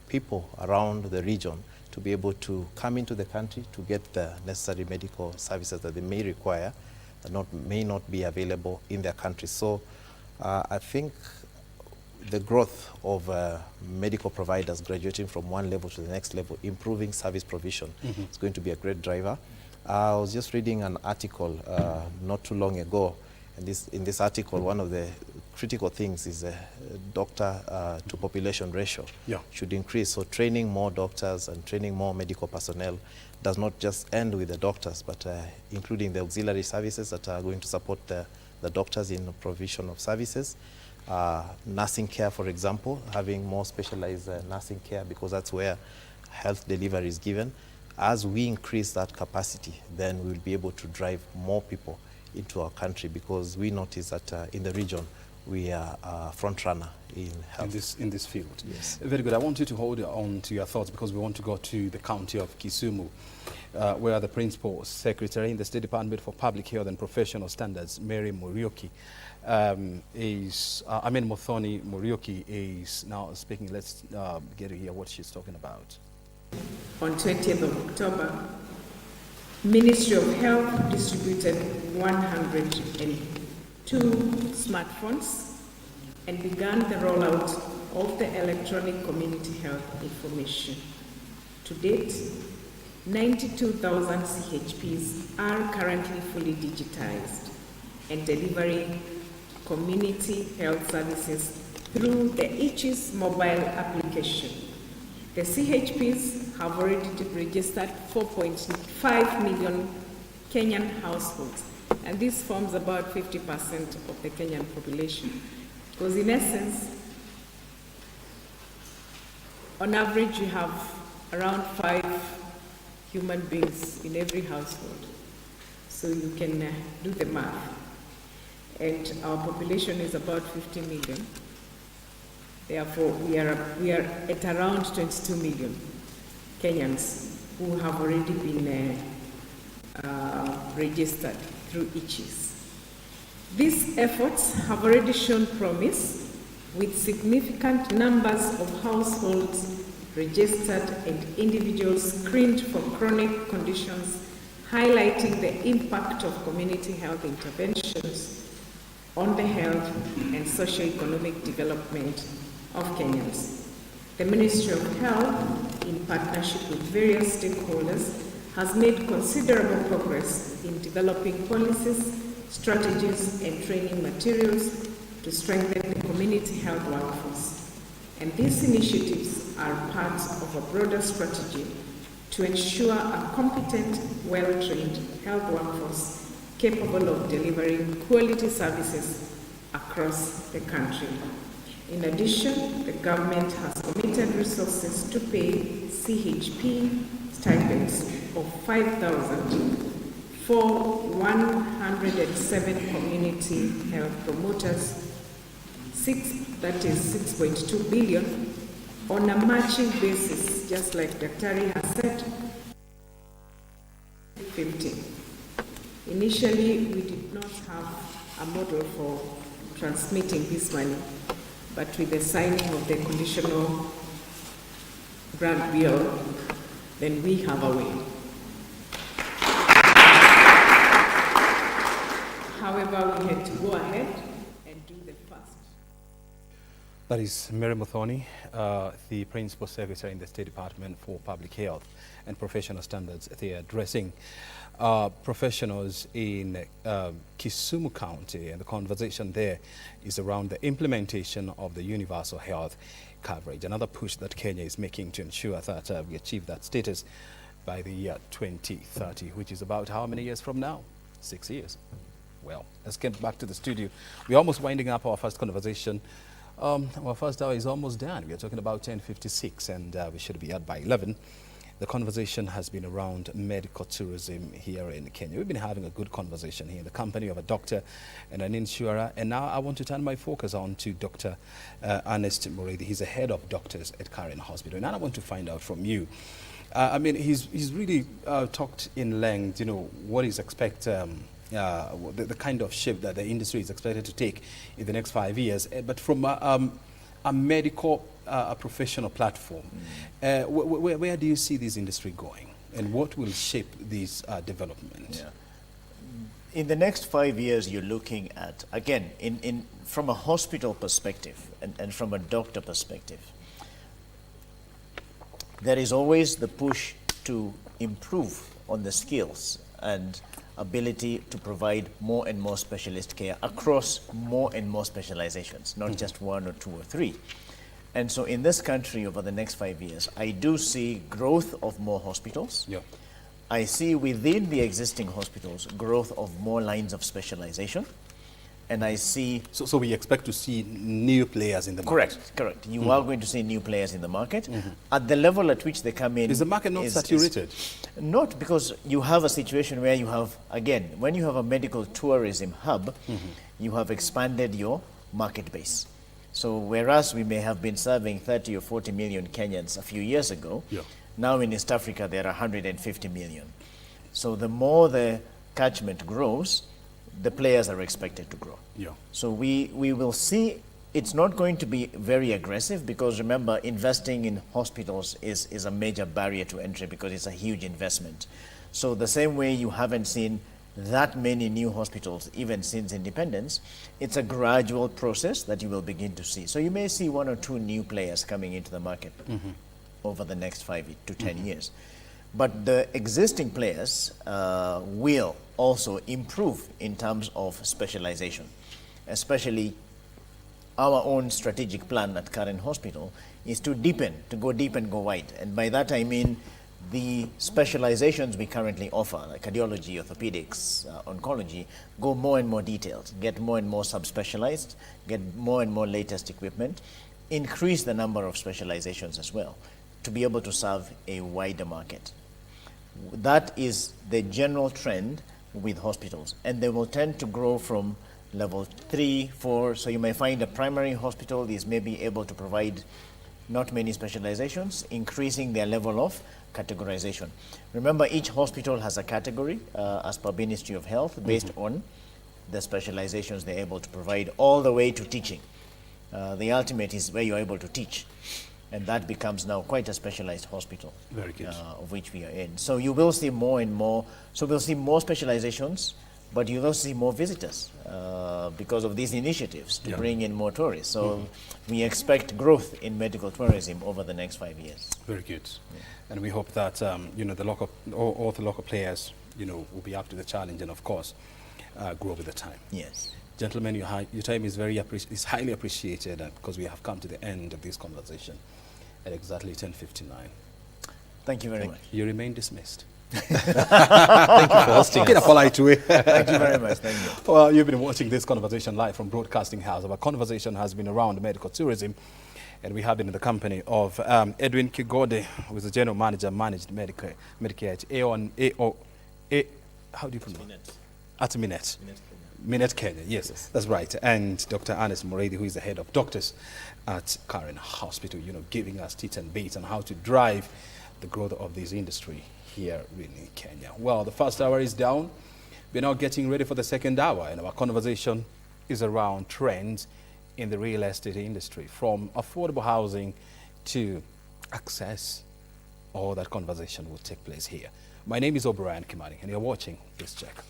people around the region to be able to come into the country to get the necessary medical services that they may require that may not be available in their country. So I think the growth of medical providers graduating from one level to the next level, improving service provision, is going to be a great driver. I was just reading an article not too long ago, and in this article, one of the critical things is doctor to population ratio should increase. So training more doctors and training more medical personnel does not just end with the doctors, but including the auxiliary services that are going to support the doctors in the provision of services. Nursing care, for example, having more specialized nursing care, because that's where health delivery is given. As we increase that capacity, then we'll be able to drive more people into our country, because we notice that in the region, we are a front runner in health. In this field. Yes. Very good. I want you to hold on to your thoughts, because we want to go to the county of Kisumu, where the Principal Secretary in the State Department for Public Health and Professional Standards, Mary Muriuki, Muthoni Muriuki is now speaking. Let's get to hear what she's talking about. On 20th of October, Ministry of Health distributed 102 smartphones and began the rollout of the electronic community health information. To date, 92,000 CHPs are currently fully digitized and delivering community health services through the ICHIS mobile application. The CHPs have already registered 4.5 million Kenyan households, and this forms about 50% of the Kenyan population. Because in essence, on average, you have around 5 human beings in every household. So you can do the math. And our population is about 50 million. Therefore, we are at around 22 million Kenyans who have already been registered through ICHIS. These efforts have already shown promise, with significant numbers of households registered and individuals screened for chronic conditions, highlighting the impact of community health interventions on the health and socio-economic development of Kenyans. The Ministry of Health, in partnership with various stakeholders, has made considerable progress in developing policies, strategies, and training materials to strengthen the community health workforce. And these initiatives are part of a broader strategy to ensure a competent, well-trained health workforce capable of delivering quality services across the country. In addition, the government has committed resources to pay CHP stipends of 5,000 for 107 community health promoters, that is 6.2 billion, on a matching basis, just like Daktari has said, 50. Initially, we did not have a model for transmitting this money, but with the signing of the conditional grant bill, then we have a way. However, we had to go ahead and do the first. That is Mary Muthoni, the Principal Secretary in the State Department for Public Health and Professional Standards. They are addressing professionals in Kisumu County, and the conversation there is around the implementation of the universal health coverage, another push that Kenya is making to ensure that we achieve that status by the year 2030, which is about how many years from now? 6 years. Well, let's get back to the studio. We're almost winding up our first conversation. Our first hour is almost done. We are talking about 10:56, and we should be out by 11. The conversation has been around medical tourism here in Kenya. We've been having a good conversation here in the company of a doctor and an insurer. And now I want to turn my focus on to Dr. Ernest Muredi. He's the head of doctors at Karen Hospital. And I want to find out from you. I mean, he's really talked in length, you know, what is expected, the kind of shift that the industry is expected to take in the next 5 years. But from a medical a professional platform, where do you see this industry going, and what will shape this development? Yeah. In the next 5 years, you're looking at, again, from a hospital perspective and from a doctor perspective, there is always the push to improve on the skills and ability to provide more and more specialist care across more and more specializations, not just 1 or 2 or 3. And so in this country over the next 5 years, I do see growth of more hospitals. Yeah. I see within the existing hospitals growth of more lines of specialization. and I see... So we expect to see new players in the market? Correct. You are going to see new players in the market. At the level at which they come in... Is the market not saturated? Not, because you have a situation where you have, again, when you have a medical tourism hub, you have expanded your market base. So whereas we may have been serving 30 or 40 million Kenyans a few years ago, now in East Africa there are 150 million. So the more the catchment grows, the players are expected to grow. So we will see. It's not going to be very aggressive, because remember, investing in hospitals is a major barrier to entry, because it's a huge investment. So the same way you haven't seen that many new hospitals even since independence, it's a gradual process that you will begin to see. So you may see 1 or 2 new players coming into the market over the next 5 to 10 years. But the existing players will also improve in terms of specialization, especially our own strategic plan at Karen Hospital is to deepen, to go deep and go wide. And by that I mean the specializations we currently offer, like cardiology, orthopedics, oncology, go more and more detailed, get more and more subspecialized, get more and more latest equipment, increase the number of specializations as well, to be able to serve a wider market. That is the general trend with hospitals, and they will tend to grow from level 3, 4. So you may find a primary hospital is maybe able to provide not many specializations, increasing their level of categorization. Remember, each hospital has a category as per Ministry of Health based on the specializations they're able to provide, all the way to teaching. The ultimate is where you're able to teach. And that becomes now quite a specialized hospital. Very good. Of which we are in. So you will see more and more. So we'll see more specializations, but you will see more visitors because of these initiatives to bring in more tourists. So we expect growth in medical tourism over the next 5 years. Very good. And we hope that you know, all the local players, you know, will be up to the challenge, and of course grow with the time. Yes. Gentlemen, your time is is highly appreciated, because we have come to the end of this conversation at exactly 10:59. Thank you very much. You remain dismissed. Thank you for hosting us. In a polite way. Thank you very much. Thank you. Well, you've been watching this conversation live from Broadcasting House. Our conversation has been around medical tourism, and we have been in the company of Edwin Kigode, who is the General Manager, Managed Medicare at how do you pronounce it? At Minet Kenya, yes, that's right. And Dr. Ernest Moredi, who is the head of doctors at Karen Hospital, you know, giving us tips and baits on how to drive the growth of this industry here in Kenya. Well, the first hour is down. We're now getting ready for the second hour, and our conversation is around trends in the real estate industry, from affordable housing to access. All that conversation will take place here. My name is O'Brien Kimani, and you're watching This Check.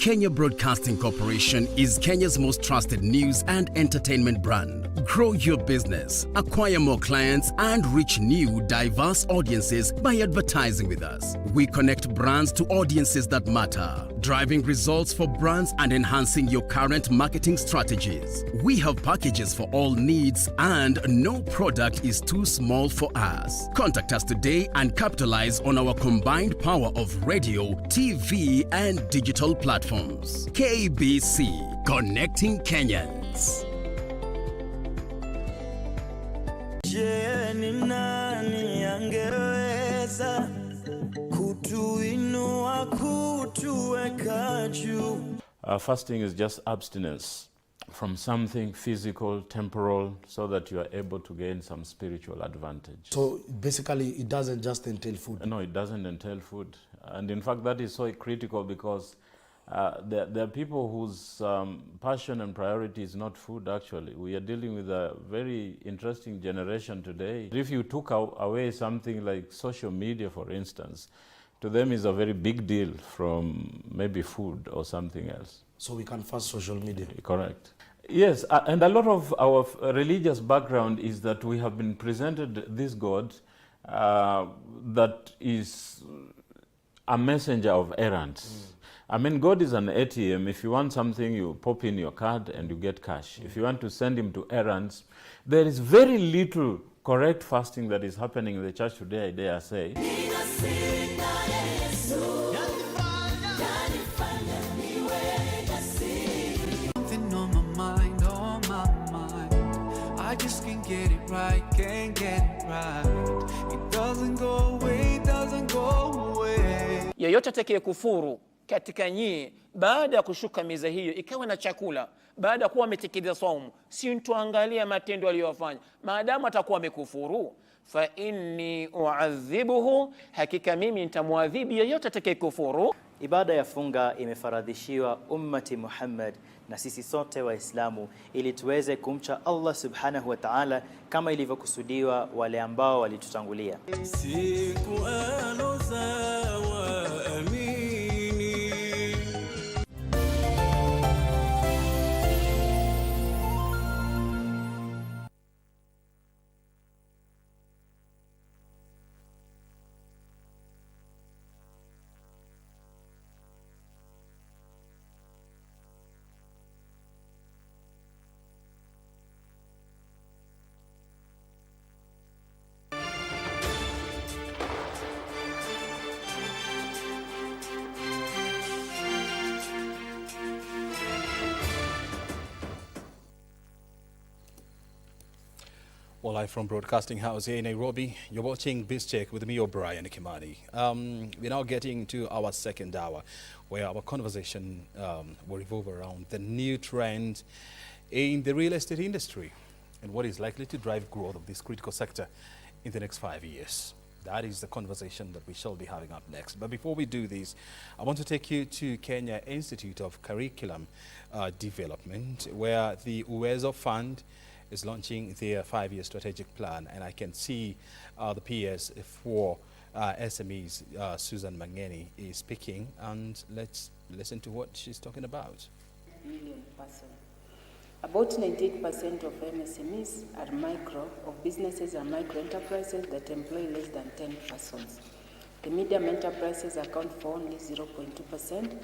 Kenya Broadcasting Corporation is Kenya's most trusted news and entertainment brand. Grow your business, acquire more clients, and reach new, diverse audiences by advertising with us. We connect brands to audiences that matter, driving results for brands and enhancing your current marketing strategies. We have packages for all needs, and no product is too small for us. Contact us today and capitalize on our combined power of radio, TV, and digital platforms. KBC, connecting Kenyans. Je, ni nani angeweza kutuinua kutuweka juu? Fasting is just abstinence from something physical, temporal, so that you are able to gain some spiritual advantage. So basically it doesn't just entail food? No, it doesn't entail food. And in fact, that is so critical, because there are people whose passion and priority is not food, actually. We are dealing with a very interesting generation today. If you took away something like social media, for instance, to them is a very big deal from maybe food or something else. So we can fast social media? Correct. Yes, and a lot of our religious background is that we have been presented this God that is a messenger of errands. I mean, God is an ATM. If you want something, you pop in your card and you get cash. If you want to send him to errands, there is very little correct fasting that is happening in the church today, I dare say. I just can't get it right, can't get it right. It doesn't go away, it doesn't go away. Yeyote atakaye kufuru katika nyie baada ya kushuka meza hiyo ikawa na chakula baada ya kuwa ametekeleza saumu, si tuangalia matendo aliyofanya, maadamu atakuwa amekufuru, fa inni uadhibuhu, hakika mimi nitamwadhibu yeyote atakaye kufuru. Ibada ya funga imefaradhishiwa ummati Muhammad na sisi sote Waislamu ili tuweze kumcha Allah subhanahu wa ta'ala kama ilivyokusudiwa wale ambao walitutangulia. Siku alozawa amini. Well, live from Broadcasting House here in Nairobi, you're watching Biz Check with me, O'Brien Kimani. We're now getting to our second hour, where our conversation will revolve around the new trend in the real estate industry and what is likely to drive growth of this critical sector in the next 5 years. That is the conversation that we shall be having up next. But before we do this, I want to take you to Kenya Institute of Curriculum Development, where the Uwezo Fund is launching their 5-year strategic plan, and I can see the PS for SMEs, Susan Mangeni, is speaking, and let's listen to what she's talking about. Million person. About 98% of MSMEs are micro, of businesses are micro enterprises that employ less than 10 persons. The medium enterprises account for only 0.2%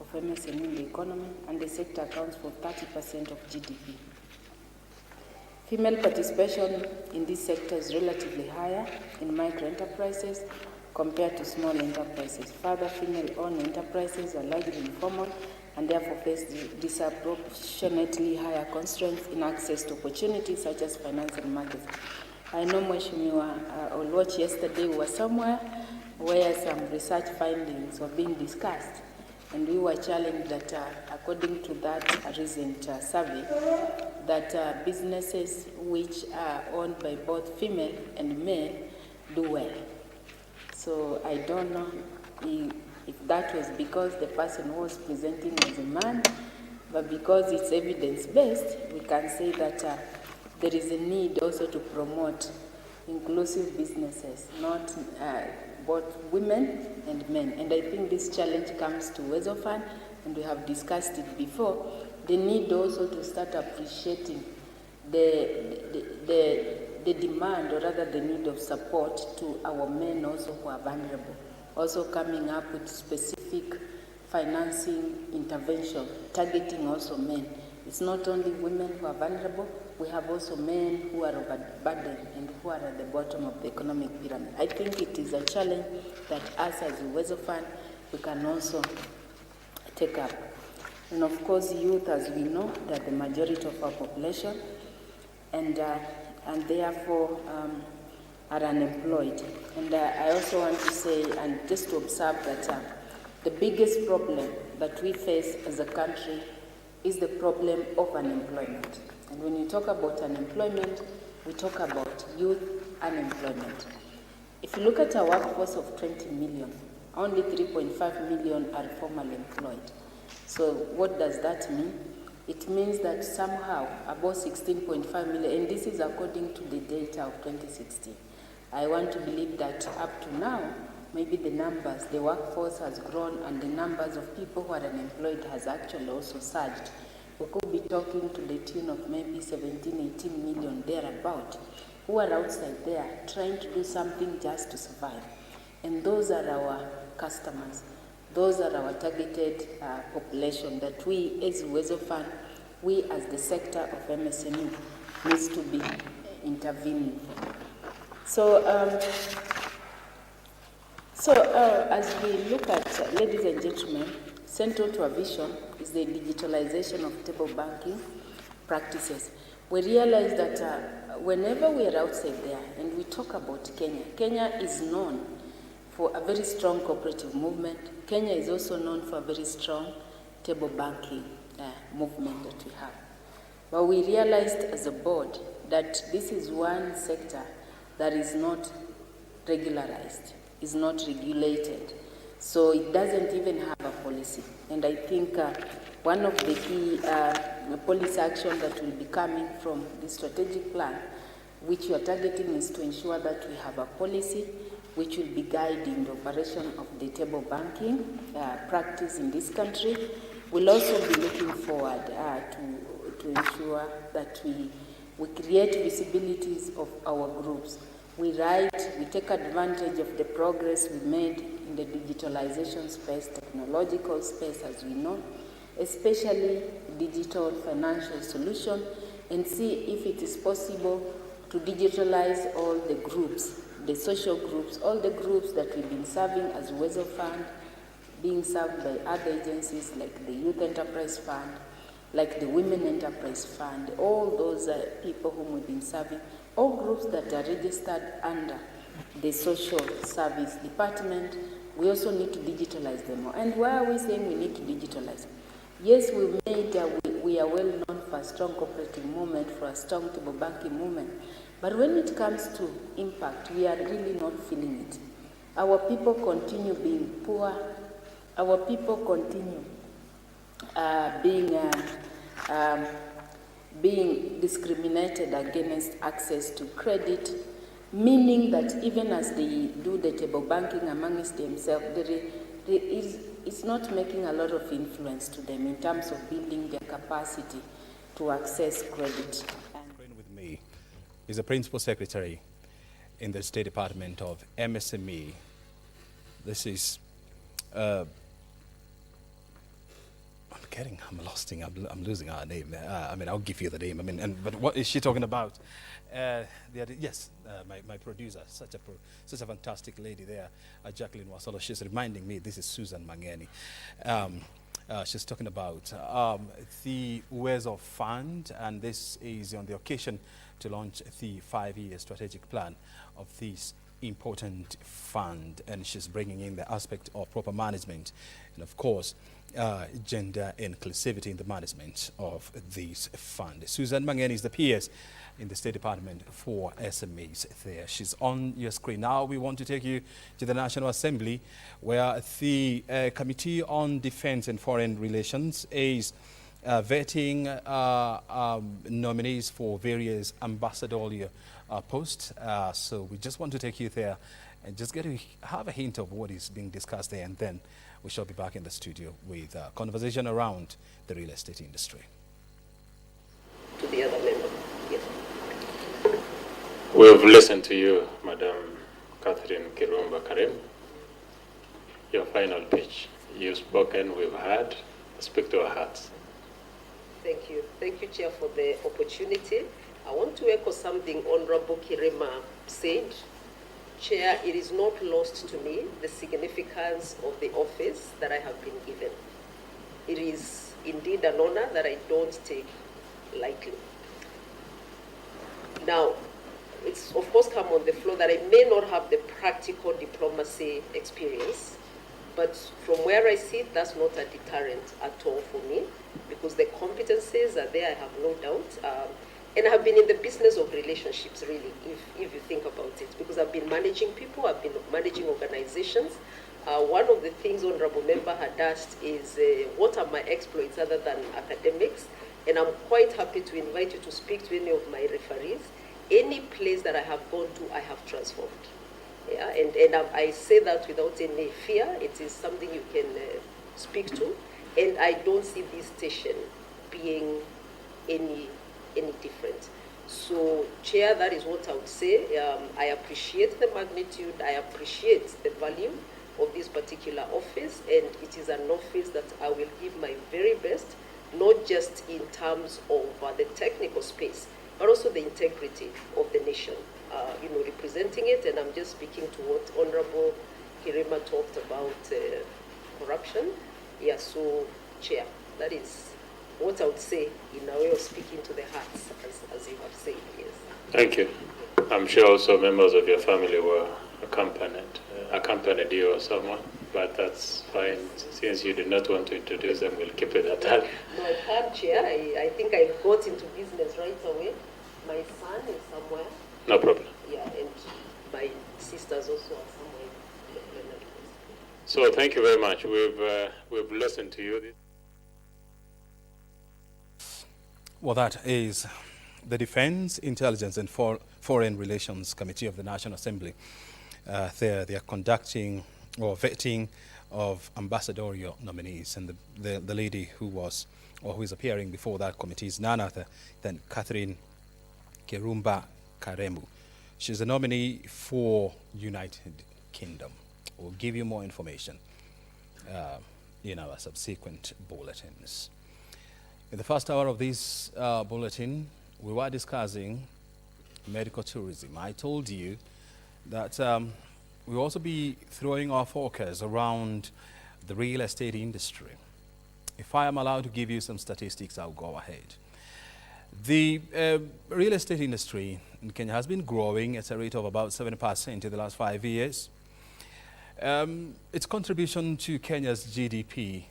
of MSME in the economy, and the sector accounts for 30% of GDP. Female participation in this sector is relatively higher in micro-enterprises compared to small enterprises. Further, female-owned enterprises are largely informal and therefore face disproportionately higher constraints in access to opportunities such as finance and markets. I know Mheshimiwa Olwach, yesterday we were somewhere where some research findings were being discussed, and we were challenged that according to that recent survey, that businesses which are owned by both female and male do well. So I don't know if that was because the person was presenting as a man, but because it's evidence-based, we can say that there is a need also to promote inclusive businesses, not both women and men. And I think this challenge comes to Uwezo Fund, and we have discussed it before. The need also to start appreciating the demand, or rather the need of support to our men also who are vulnerable. Also coming up with specific financing intervention, targeting also men. It's not only women who are vulnerable, we have also men who are overburdened and who are at the bottom of the economic pyramid. I think it is a challenge that us as Uwezo Fund, we can also take up. And of course, youth, as we know, that the majority of our population, and therefore are unemployed. And I also want to say, and just to observe, that the biggest problem that we face as a country is the problem of unemployment. And when you talk about unemployment, we talk about youth unemployment. If you look at a workforce of 20 million, only 3.5 million are formally employed. So what does that mean? It means that somehow about 16.5 million, and this is according to the data of 2016. I want to believe that up to now, maybe the numbers, the workforce has grown and the numbers of people who are unemployed has actually also surged. We could be talking to the tune of maybe 17, 18 million thereabout, who are outside there trying to do something just to survive. And those are our customers. Those are our targeted population that we, as Uwezo Fund, we as the sector of MSME, needs to be intervening for. So, as we look at, ladies and gentlemen, central to our vision is the digitalization of table banking practices. We realize that whenever we are outside there and we talk about Kenya, Kenya is known for a very strong cooperative movement. Kenya is also known for a very strong table banking movement that we have. But we realized as a board that this is one sector that is not regularized, is not regulated. So it doesn't even have a policy. And I think one of the key policy action that will be coming from the strategic plan, which we are targeting, is to ensure that we have a policy which will be guiding the operation of the table banking practice in this country. We'll also be looking forward to ensure that we create visibilities of our groups. We take advantage of the progress we made in the digitalization space, technological space, as we know, especially digital financial solution, and see if it is possible to digitalize all the groups, the social groups, all the groups that we've been serving as Uwezo Fund, being served by other agencies like the Youth Enterprise Fund, like the Women Enterprise Fund, all those people whom we've been serving, all groups that are registered under the Social Service Department. We also need to digitalize them all. And why are we saying we need to digitalize? Yes, we are well known for a strong cooperative movement, for a strong table banking movement. But when it comes to impact, we are really not feeling it. Our people continue being poor. Our people continue being discriminated against access to credit, meaning that even as they do the table banking amongst themselves, it's not making a lot of influence to them in terms of building their capacity to access credit. With me is the Principal Secretary in the State Department of MSME. This is I'm losing our name. I'll give you the name. But what is she talking about? My producer, such a fantastic lady there, Jacqueline Wasolo. She's reminding me this is Susan Mangeni. She's talking about the Uwezo Fund, and this is on the occasion to launch the 5-year strategic plan of this important fund, and she's bringing in the aspect of proper management and, of course, gender inclusivity in the management of this fund. Susan Mangeni is the PS in the State Department for SMEs there. She's on your screen. Now we want to take you to the National Assembly, where the Committee on Defense and Foreign Relations is vetting nominees for various ambassadorial posts. So we just want to take you there and just get to have a hint of what is being discussed there, and then we shall be back in the studio with a conversation around the real estate industry. To the other member, yes. We have listened to you, Madam Catherine Kirumba Karim. Your final pitch. You've spoken, we've heard. Speak to our hearts. Thank you. Thank you, Chair, for the opportunity. I want to echo something Honorable Kirema said. Chair, it is not lost to me the significance of the office that I have been given. It is indeed an honor that I don't take lightly. Now, it's of course come on the floor that I may not have the practical diplomacy experience, but from where I sit, that's not a deterrent at all for me, because the competencies are there, I have no doubt. And I have been in the business of relationships, really, if you think about it, because I've been managing people, I've been managing organizations. One of the things Honorable Member had asked is, what are my exploits other than academics? And I'm quite happy to invite you to speak to any of my referees. Any place that I have gone to, I have transformed. Yeah, and I say that without any fear. It is something you can speak to. And I don't see this station being any different. So, Chair, that is what I would say. I appreciate the magnitude, I appreciate the value of this particular office, and it is an office that I will give my very best, not just in terms of the technical space, but also the integrity of the nation, representing it. And I'm just speaking to what Honorable Kirima talked about, corruption. Yeah, so, Chair, that is what I would say in a way of speaking to the hearts, as you have said, yes. Thank you. I'm sure also members of your family were accompanied you or someone, but that's fine. Since you did not want to introduce them, we'll keep it at that. No, I can't, Chair. I think I got into business right away. My son is somewhere. No problem. Yeah, and my sisters also are somewhere. So thank you very much. We've listened to you. Well, that is the Defense, Intelligence and Foreign Relations Committee of the National Assembly. They are conducting or vetting of ambassadorial nominees, and the lady who is appearing before that committee is none other than Catherine Kirumba Karemu. She's a nominee for United Kingdom. We'll give you more information in our subsequent bulletins. In the first hour of this bulletin, we were discussing medical tourism. I told you that we'll also be throwing our focus around the real estate industry. If I am allowed to give you some statistics, I'll go ahead. The real estate industry in Kenya has been growing at a rate of about 7% in the last 5 years. Its contribution to Kenya's GDP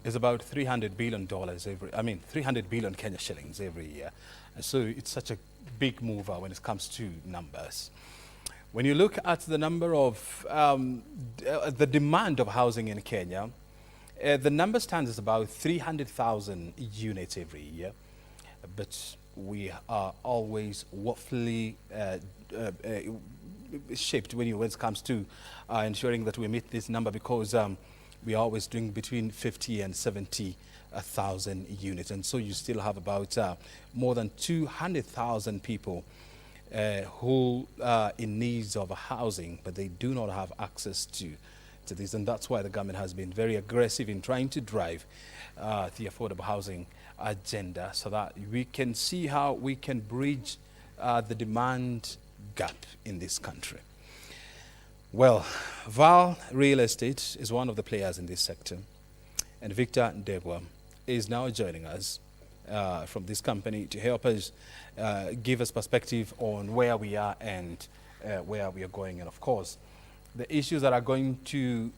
is about $300 billion 300 billion Kenya shillings every year. And so it's such a big mover when it comes to numbers. When you look at the number of, the demand of housing in Kenya, the number stands at about 300,000 units every year. But we are always woefully shaped when it comes to ensuring that we meet this number, because we are always doing between 50 and 70,000 units. And so you still have about more than 200,000 people who are in needs of housing, but they do not have access to this. And that's why the government has been very aggressive in trying to drive the affordable housing agenda, so that we can see how we can bridge the demand gap in this country. Well, Val Real Estate is one of the players in this sector, and Victor Ndegwa is now joining us from this company to help us give us perspective on where we are and where we are going, and of course the issues that are going to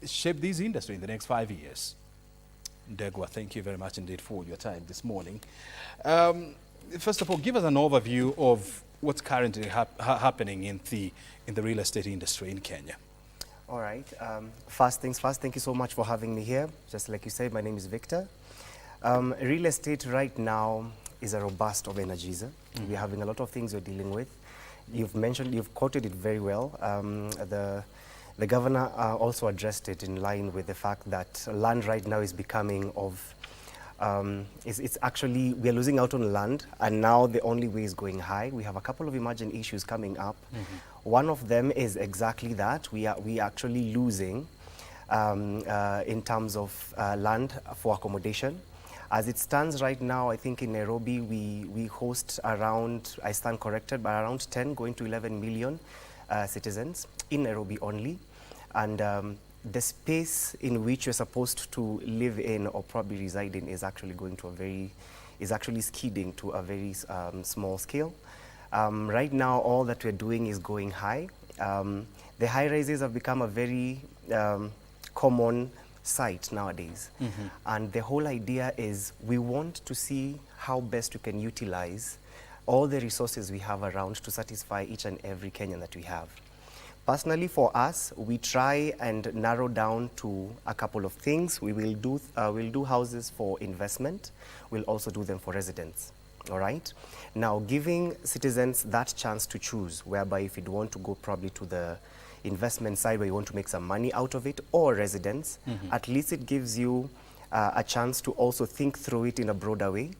shape this industry in the next 5 years. Ndegwa, thank you very much indeed for your time this morning. First of all, give us an overview of what's currently happening in the real estate industry in Kenya. All right. First things first, thank you so much for having me here. Just like you said, my name is Victor. Real estate right now is a robust organizer. We're having a lot of things we're dealing with. You've quoted it very well. The governor also addressed it in line with the fact that land right now is becoming of, it's actually, we are losing out on land, and now the only way is going high. We have a couple of emerging issues coming up. One of them is exactly that. We are actually losing in terms of land for accommodation. As it stands right now, I think in Nairobi, we host around, I stand corrected, but around 10 going to 11 million citizens in Nairobi only. And the space in which you're supposed to live in or probably reside in is actually going to is actually skidding to a very small scale. Right now, all that we're doing is going high. The high rises have become a very common sight nowadays. And the whole idea is we want to see how best we can utilize all the resources we have around to satisfy each and every Kenyan that we have. Personally, for us, we try and narrow down to a couple of things. We'll do houses for investment. We'll also do them for residents. All right? Now, giving citizens that chance to choose, whereby if you want to go probably to the investment side where you want to make some money out of it, or residents, at least it gives you a chance to also think through it in a broader way.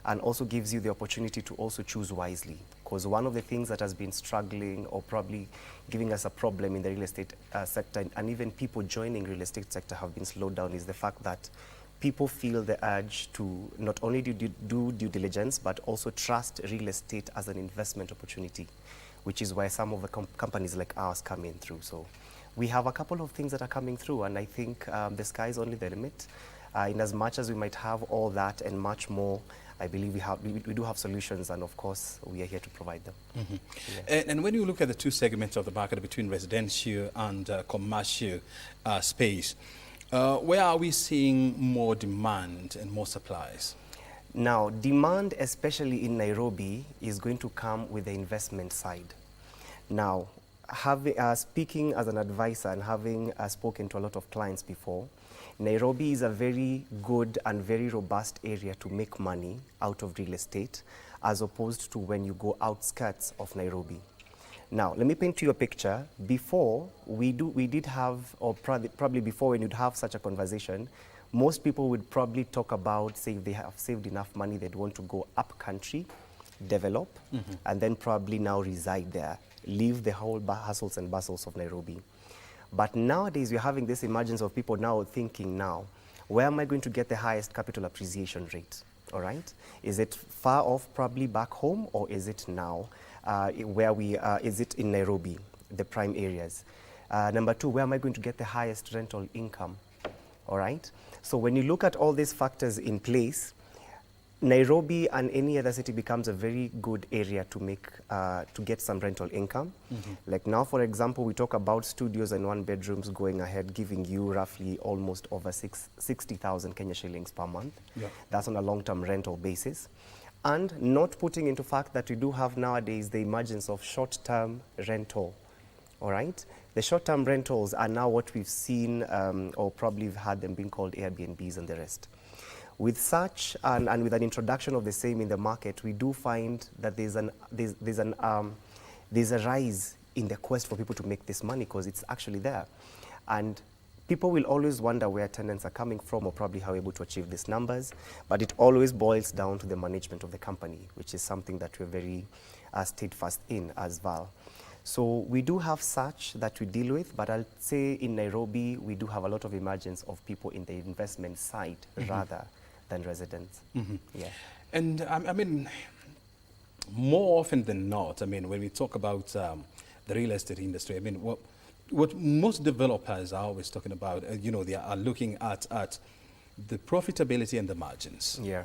and also gives you the opportunity to also choose wisely. Because one of the things that has been struggling or probably giving us a problem in the real estate sector, and even people joining real estate sector have been slowed down, is the fact that people feel the urge to not only do due diligence, but also trust real estate as an investment opportunity, which is why some of the companies like ours come in through. So we have a couple of things that are coming through, and I think the sky is only the limit. In as much as we might have all that and much more, I believe we do have solutions, and of course we are here to provide them. Mm-hmm. Yeah. And when you look at the two segments of the market between residential and commercial space, where are we seeing more demand and more supplies? Now, demand, especially in Nairobi, is going to come with the investment side. Now, speaking as an advisor and having spoken to a lot of clients before, Nairobi is a very good and very robust area to make money out of real estate, as opposed to when you go outskirts of Nairobi. Now, let me paint you a picture. Before, we did have, or probably before when you'd have such a conversation, most people would probably talk about, say, if they have saved enough money, they'd want to go up country, develop, and then probably now reside there, leave the whole hustles and bustles of Nairobi. But nowadays, we're having this emergence of people now thinking now, where am I going to get the highest capital appreciation rate? All right? Is it far off, probably back home, or is it now where we are? Is it in Nairobi, the prime areas? Number two, where am I going to get the highest rental income? All right? So when you look at all these factors in place, Nairobi and any other city becomes a very good area to make to get some rental income. Like now, for example, we talk about studios and one bedrooms going ahead, giving you roughly almost over 60,000 Kenya shillings per month. Yeah. That's on a long-term rental basis. And not putting into fact that we do have nowadays the emergence of short-term rental. All right? The short-term rentals are now what we've seen, or probably we've had them being called Airbnbs and the rest. With such, and with an introduction of the same in the market, we do find that there's a rise in the quest for people to make this money, because it's actually there. And people will always wonder where tenants are coming from, or probably how we're able to achieve these numbers, but it always boils down to the management of the company, which is something that we're very steadfast in as well. So we do have such that we deal with, but I'll say in Nairobi, we do have a lot of emergence of people in the investment side rather than residents. Yeah. And I mean, more often than not, I mean, when we talk about the real estate industry, I mean, what most developers are always talking about, you know, they are looking at the profitability and the margins. Yeah.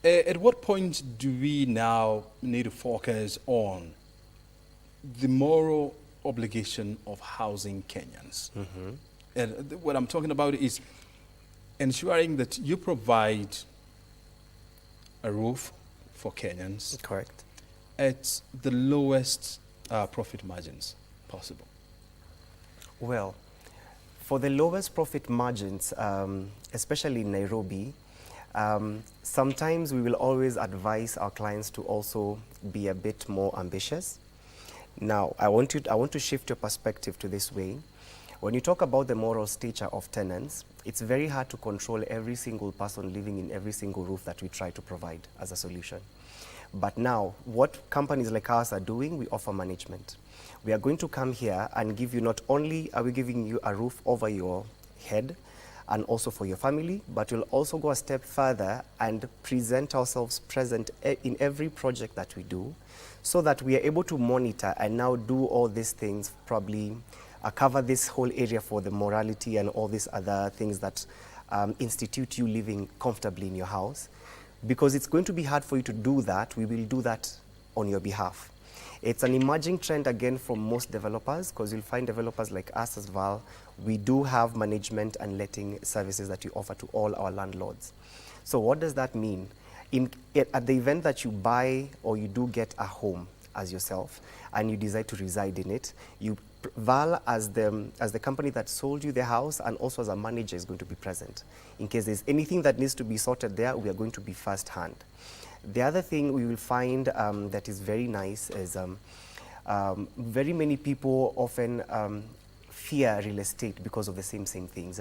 At what point do we now need to focus on the moral obligation of housing Kenyans? And what I'm talking about is ensuring that you provide a roof for Kenyans. Correct. At the lowest profit margins possible. Well, for the lowest profit margins, especially in Nairobi, sometimes we will always advise our clients to also be a bit more ambitious. Now, I want to shift your perspective to this way. When you talk about the moral stature of tenants, it's very hard to control every single person living in every single roof that we try to provide as a solution. But now, what companies like ours are doing, we offer management. We are going to come here and give you, not only are we giving you a roof over your head and also for your family, but we'll also go a step further and present ourselves present in every project that we do, so that we are able to monitor and now do all these things, probably cover this whole area for the morality and all these other things that institute you living comfortably in your house. Because it's going to be hard for you to do that, we will do that on your behalf. It's an emerging trend again from most developers, because you'll find developers like us as well. We do have management and letting services that we offer to all our landlords. So what does that mean? At the event that you buy or you do get a home as yourself and you decide to reside in it, Val, as the company that sold you the house and also as a manager, is going to be present. In case there's anything that needs to be sorted there, we are going to be first hand. The other thing we will find that is very nice is very many people often fear real estate because of the same things.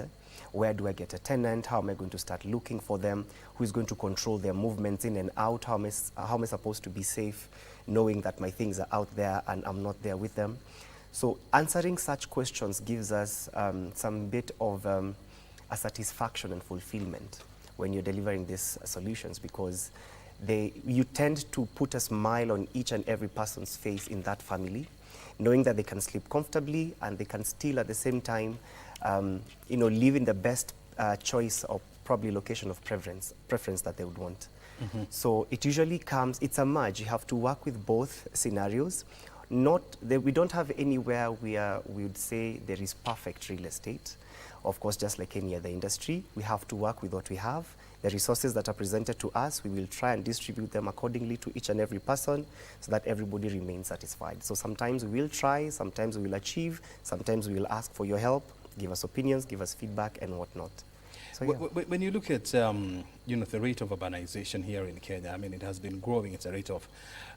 Where do I get a tenant? How am I going to start looking for them? Who is going to control their movements in and out? How am I supposed to be safe knowing that my things are out there and I'm not there with them? So answering such questions gives us some bit of a satisfaction and fulfillment when you're delivering these solutions, because you tend to put a smile on each and every person's face in that family, knowing that they can sleep comfortably and they can still at the same time live in the best choice or probably location of preference that they would want. So it usually comes, it's a merge. You have to work with both scenarios. We don't have anywhere where we would say there is perfect real estate. Of course, just like any other industry, we have to work with what we have. The resources that are presented to us, we will try and distribute them accordingly to each and every person so that everybody remains satisfied. So sometimes we will try, sometimes we will achieve, sometimes we will ask for your help, give us opinions, give us feedback and whatnot. So, yeah. When you look at the rate of urbanization here in Kenya, I mean, it has been growing at a rate of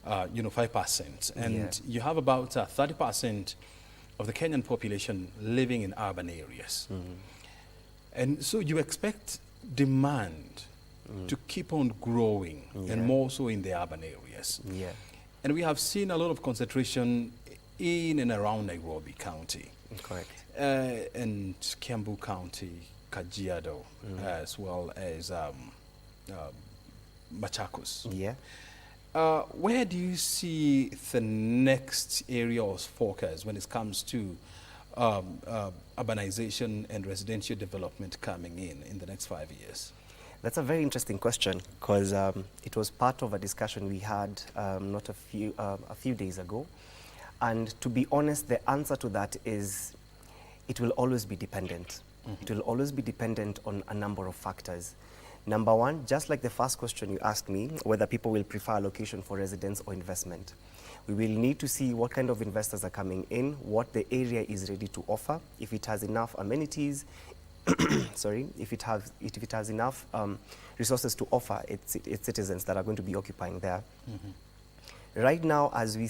5%, and you have about 30% of the Kenyan population living in urban areas. And so you expect demand to keep on growing, and more so in the urban areas. And we have seen a lot of concentration in and around Nairobi County. Correct. And Kiambu County, Kajiado, as well as Machakos. Where do you see the next area of focus when it comes to urbanization and residential development coming in the next 5 years? That's a very interesting question, because it was part of a discussion we had not a few days ago. And to be honest, the answer to that is it will always be dependent. It will always be dependent on a number of factors. Number one, just like the first question you asked me, whether people will prefer a location for residence or investment. We will need to see what kind of investors are coming in, what the area is ready to offer, if it has enough amenities, if it has enough resources to offer its citizens that are going to be occupying there. Right now, as we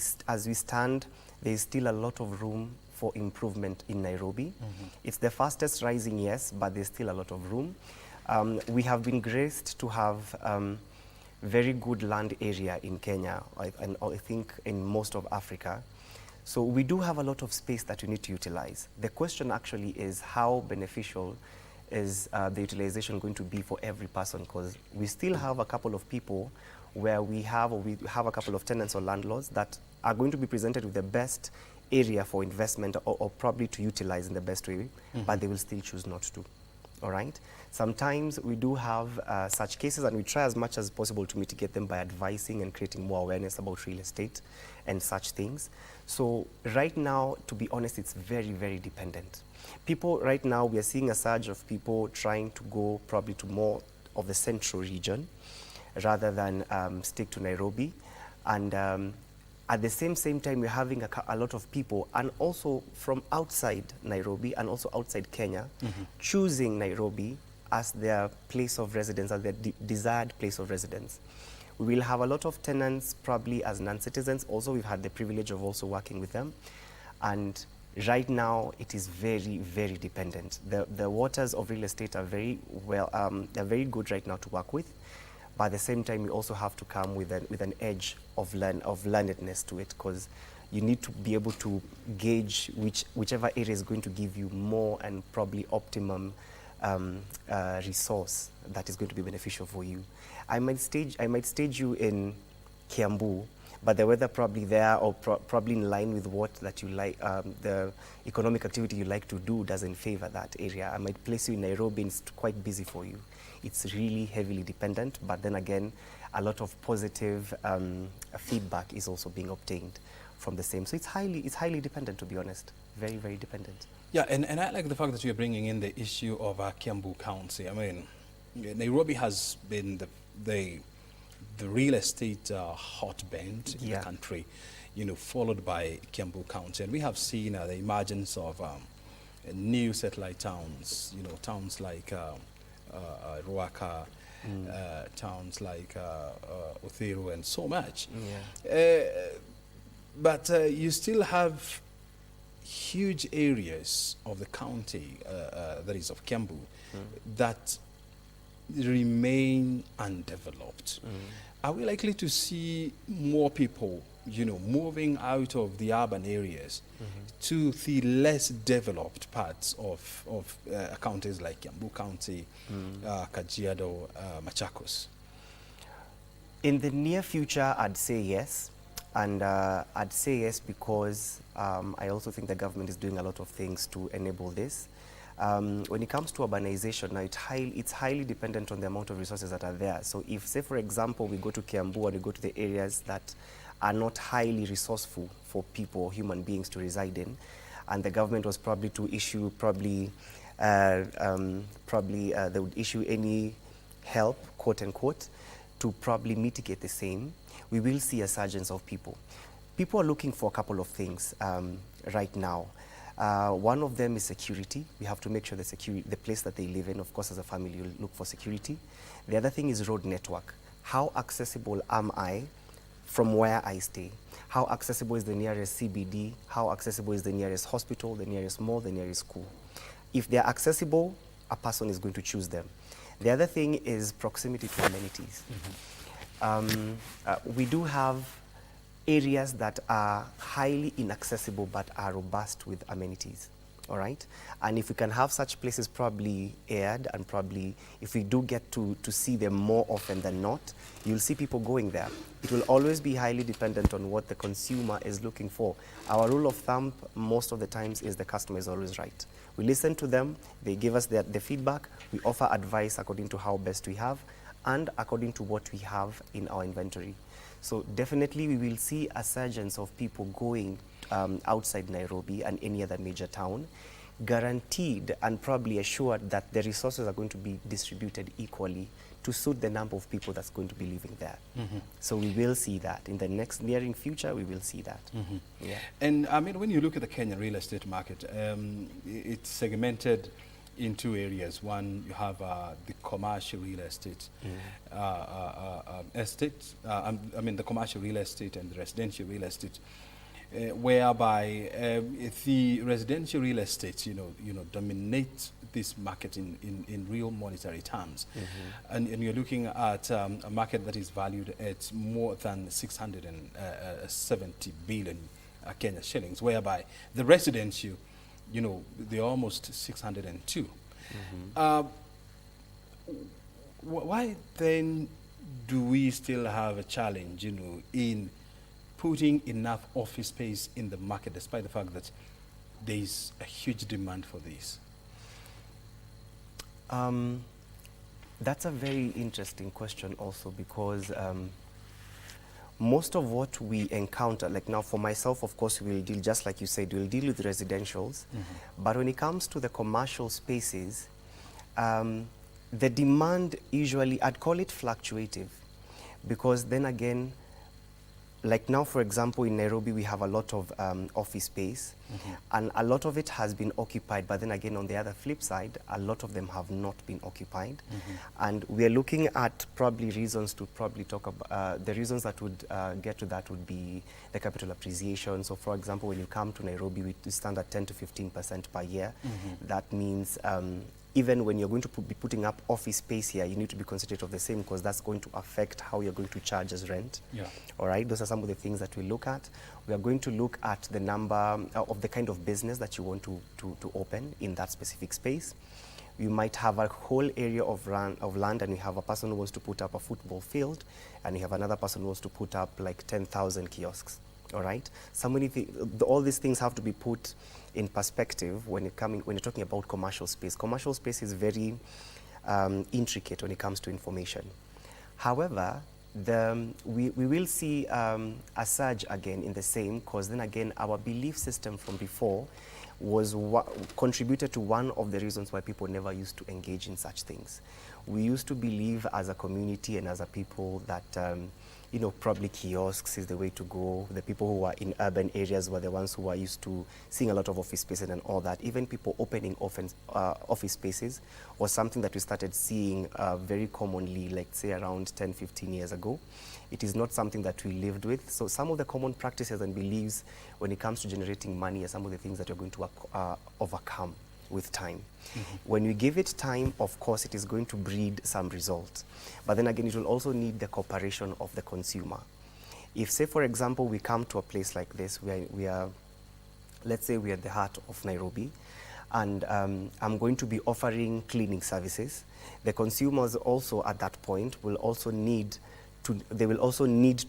stand, there is still a lot of room for improvement in Nairobi. It's the fastest rising, yes, but there's still a lot of room. We have been graced to have very good land area in Kenya, and I think in most of Africa. So we do have a lot of space that we need to utilize. The question actually is how beneficial is the utilization going to be for every person, because we still have a couple of people where we have a couple of tenants or landlords that are going to be presented with the best area for investment or probably to utilize in the best way, but they will still choose not to. All right? Sometimes we do have such cases, and we try as much as possible to mitigate them by advising and creating more awareness about real estate and such things. So right now, to be honest, it's very, very dependent. People right now, we are seeing a surge of people trying to go probably to more of the central region rather than stick to Nairobi. And at the same time, we're having a lot of people, and also from outside Nairobi and also outside Kenya, choosing Nairobi as their place of residence, as their desired place of residence. We will have a lot of tenants probably as non-citizens. Also, we've had the privilege of also working with them. And right now, it is very, very dependent. The waters of real estate are very well, they're very good right now to work with. But at the same time, you also have to come with an edge of learnedness to it, because you need to be able to gauge whichever area is going to give you more and probably optimum resource that is going to be beneficial for you. I might stage you in Kiambu, but the weather probably there, or probably in line with what that you like, the economic activity you like to do doesn't favor that area. I might place you in Nairobi, and it's quite busy for you. It's really heavily dependent, but then again, a lot of positive feedback is also being obtained from the same. So it's highly dependent, to be honest. Very, very dependent. Yeah, and I like the fact that you're bringing in the issue of Kiambu County. I mean, Nairobi has been the real estate hotbed in the country, followed by Kiambu County. And we have seen the emergence of new satellite towns, towns like Ruaka, towns like Uthiru, and so much. But you still have huge areas of the county, that is of Kiambu, that remain undeveloped. Are we likely to see more people, moving out of the urban areas to the less developed parts of counties like Kiambu County, Kajiado, Machakos? In the near future, I'd say yes. And I'd say yes because I also think the government is doing a lot of things to enable this. When it comes to urbanization, now it's highly dependent on the amount of resources that are there. So if, say, for example, we go to Kiambu and we go to the areas that are not highly resourceful for people or human beings to reside in, and the government was probably to issue, they would issue any help, quote unquote, to probably mitigate the same, we will see a surgence of people. People are looking for a couple of things right now. One of them is security. We have to make sure the place that they live in, of course, as a family, you look for security. The other thing is road network. How accessible am I from where I stay? How accessible is the nearest CBD? How accessible is the nearest hospital, the nearest mall, the nearest school? If they're accessible, a person is going to choose them. The other thing is proximity to amenities. We do have areas that are highly inaccessible but are robust with amenities, all right? And if we can have such places probably aired, and probably if we do get to see them more often than not, you'll see people going there. It will always be highly dependent on what the consumer is looking for. Our rule of thumb most of the times is the customer is always right. We listen to them, they give us the feedback, we offer advice according to how best we have and according to what we have in our inventory. So definitely we will see a surgence of people going outside Nairobi and any other major town, guaranteed and probably assured that the resources are going to be distributed equally to suit the number of people that's going to be living there. So we will see that. In the next nearing future, we will see that. Yeah. And I mean, when you look at the Kenyan real estate market, it's segmented in two areas. One, you have the commercial real estate the commercial real estate and the residential real estate, whereby the residential real estate, dominate this market in real monetary terms. And you're looking at a market that is valued at more than 670 billion Kenya shillings, whereby the residential, they're almost 602. Why then do we still have a challenge, in putting enough office space in the market, despite the fact that there is a huge demand for this? That's a very interesting question also, because most of what we encounter, like now for myself, of course, we'll deal, just like you said, we'll deal with residentials. But when it comes to the commercial spaces, the demand usually, I'd call it fluctuative, because then again, like now, for example, in Nairobi, we have a lot of office space, and a lot of it has been occupied. But then again, on the other flip side, a lot of them have not been occupied. And we are looking at probably reasons to probably talk about, the reasons that would get to that would be the capital appreciation. So for example, when you come to Nairobi, we stand at 10 to 15% per year. That means even when you're going to be putting up office space here, you need to be considerate of the same, because that's going to affect how you're going to charge as rent. All right, those are some of the things that we look at. We are going to look at the number of the kind of business that you want to open in that specific space. You might have a whole area of land, and you have a person who wants to put up a football field, and you have another person who wants to put up like 10,000 kiosks. All right, all these things have to be put in perspective when you're talking about commercial space. Commercial space is very intricate when it comes to information. However, we will see a surge again in the same, because then again, our belief system from before was contributed to one of the reasons why people never used to engage in such things. We used to believe as a community and as a people that probably kiosks is the way to go. The people who are in urban areas were the ones who are used to seeing a lot of office spaces and all that. Even people opening office spaces was something that we started seeing very commonly, like say around 10, 15 years ago. It is not something that we lived with. So some of the common practices and beliefs when it comes to generating money are some of the things that you're going to overcome with time. When we give it time, of course, it is going to breed some results. But then again, it will also need the cooperation of the consumer. If, say, for example, we come to a place like this, let's say we are at the heart of Nairobi, and I'm going to be offering cleaning services. The consumers also at that point will also need to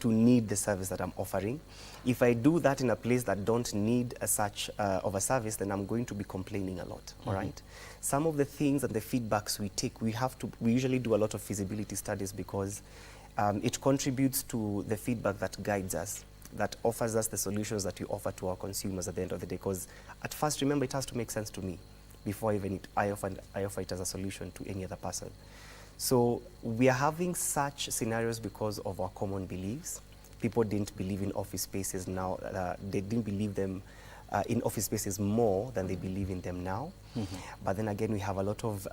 need the service that I'm offering. If I do that in a place that don't need such of a service, then I'm going to be complaining a lot, all right? Some of the things and the feedbacks we take, we usually do a lot of feasibility studies because it contributes to the feedback that guides us, that offers us the solutions that we offer to our consumers at the end of the day. Because at first, remember, it has to make sense to me before even I offer it as a solution to any other person. So we are having such scenarios because of our common beliefs. People didn't believe in office spaces now. They didn't believe them in office spaces more than they believe in them now. But then again, we have a lot of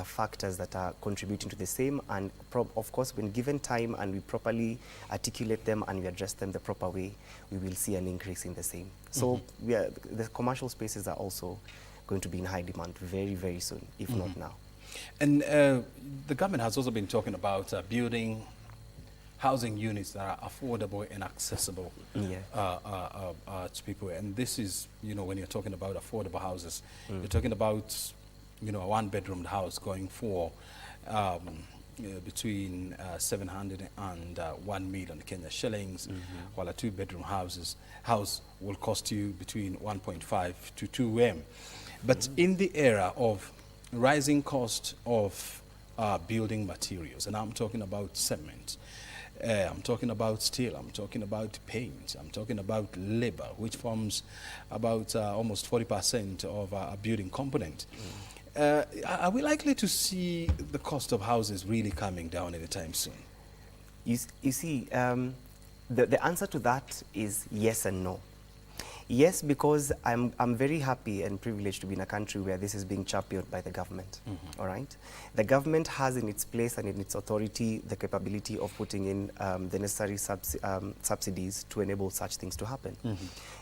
factors that are contributing to the same. And of course, when given time and we properly articulate them and we address them the proper way, we will see an increase in the same. So the commercial spaces are also going to be in high demand very, very soon, if not now. And the government has also been talking about building housing units that are affordable and accessible to people. And this is, when you're talking about affordable houses, you're talking about, a one-bedroom house going for between 700 and 1 million Kenya shillings, while a two-bedroom house will cost you between 1.5 to 2 M. But in the era of rising cost of building materials, and I'm talking about cement, I'm talking about steel, I'm talking about paint, I'm talking about labor, which forms about almost 40% of a building component. Are we likely to see the cost of houses really coming down anytime soon? You see, the answer to that is yes and no. Yes, because I'm very happy and privileged to be in a country where this is being championed by the government, all right? The government has in its place and in its authority the capability of putting in the necessary subsidies to enable such things to happen.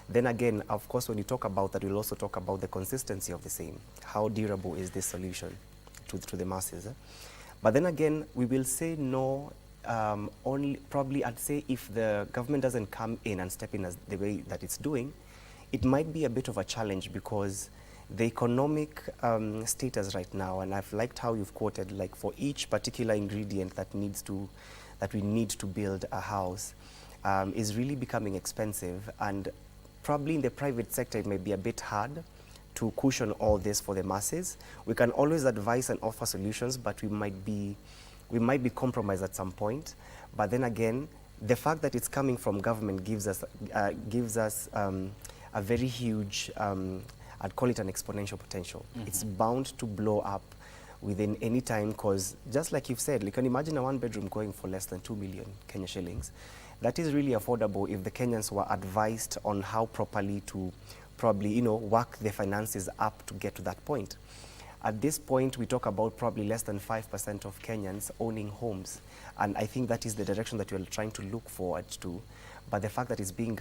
Then again, of course, when you talk about that, we'll also talk about the consistency of the same. How durable is this solution to the masses? But then again, we will say no only probably, I'd say, if the government doesn't come in and step in as the way that it's doing. It might be a bit of a challenge because the economic status right now, and I've liked how you've quoted, like for each particular ingredient that we need to build a house, is really becoming expensive. And probably in the private sector, it may be a bit hard to cushion all this for the masses. We can always advise and offer solutions, but we might be compromised at some point. But then again, the fact that it's coming from government gives us a very huge, I'd call it an exponential potential. It's bound to blow up within any time, because just like you've said, you can imagine a one-bedroom going for less than 2 million Kenya shillings. That is really affordable if the Kenyans were advised on how properly to probably, work their finances up to get to that point. At this point, we talk about probably less than 5% of Kenyans owning homes. And I think that is the direction that we're trying to look forward to. But the fact that it's being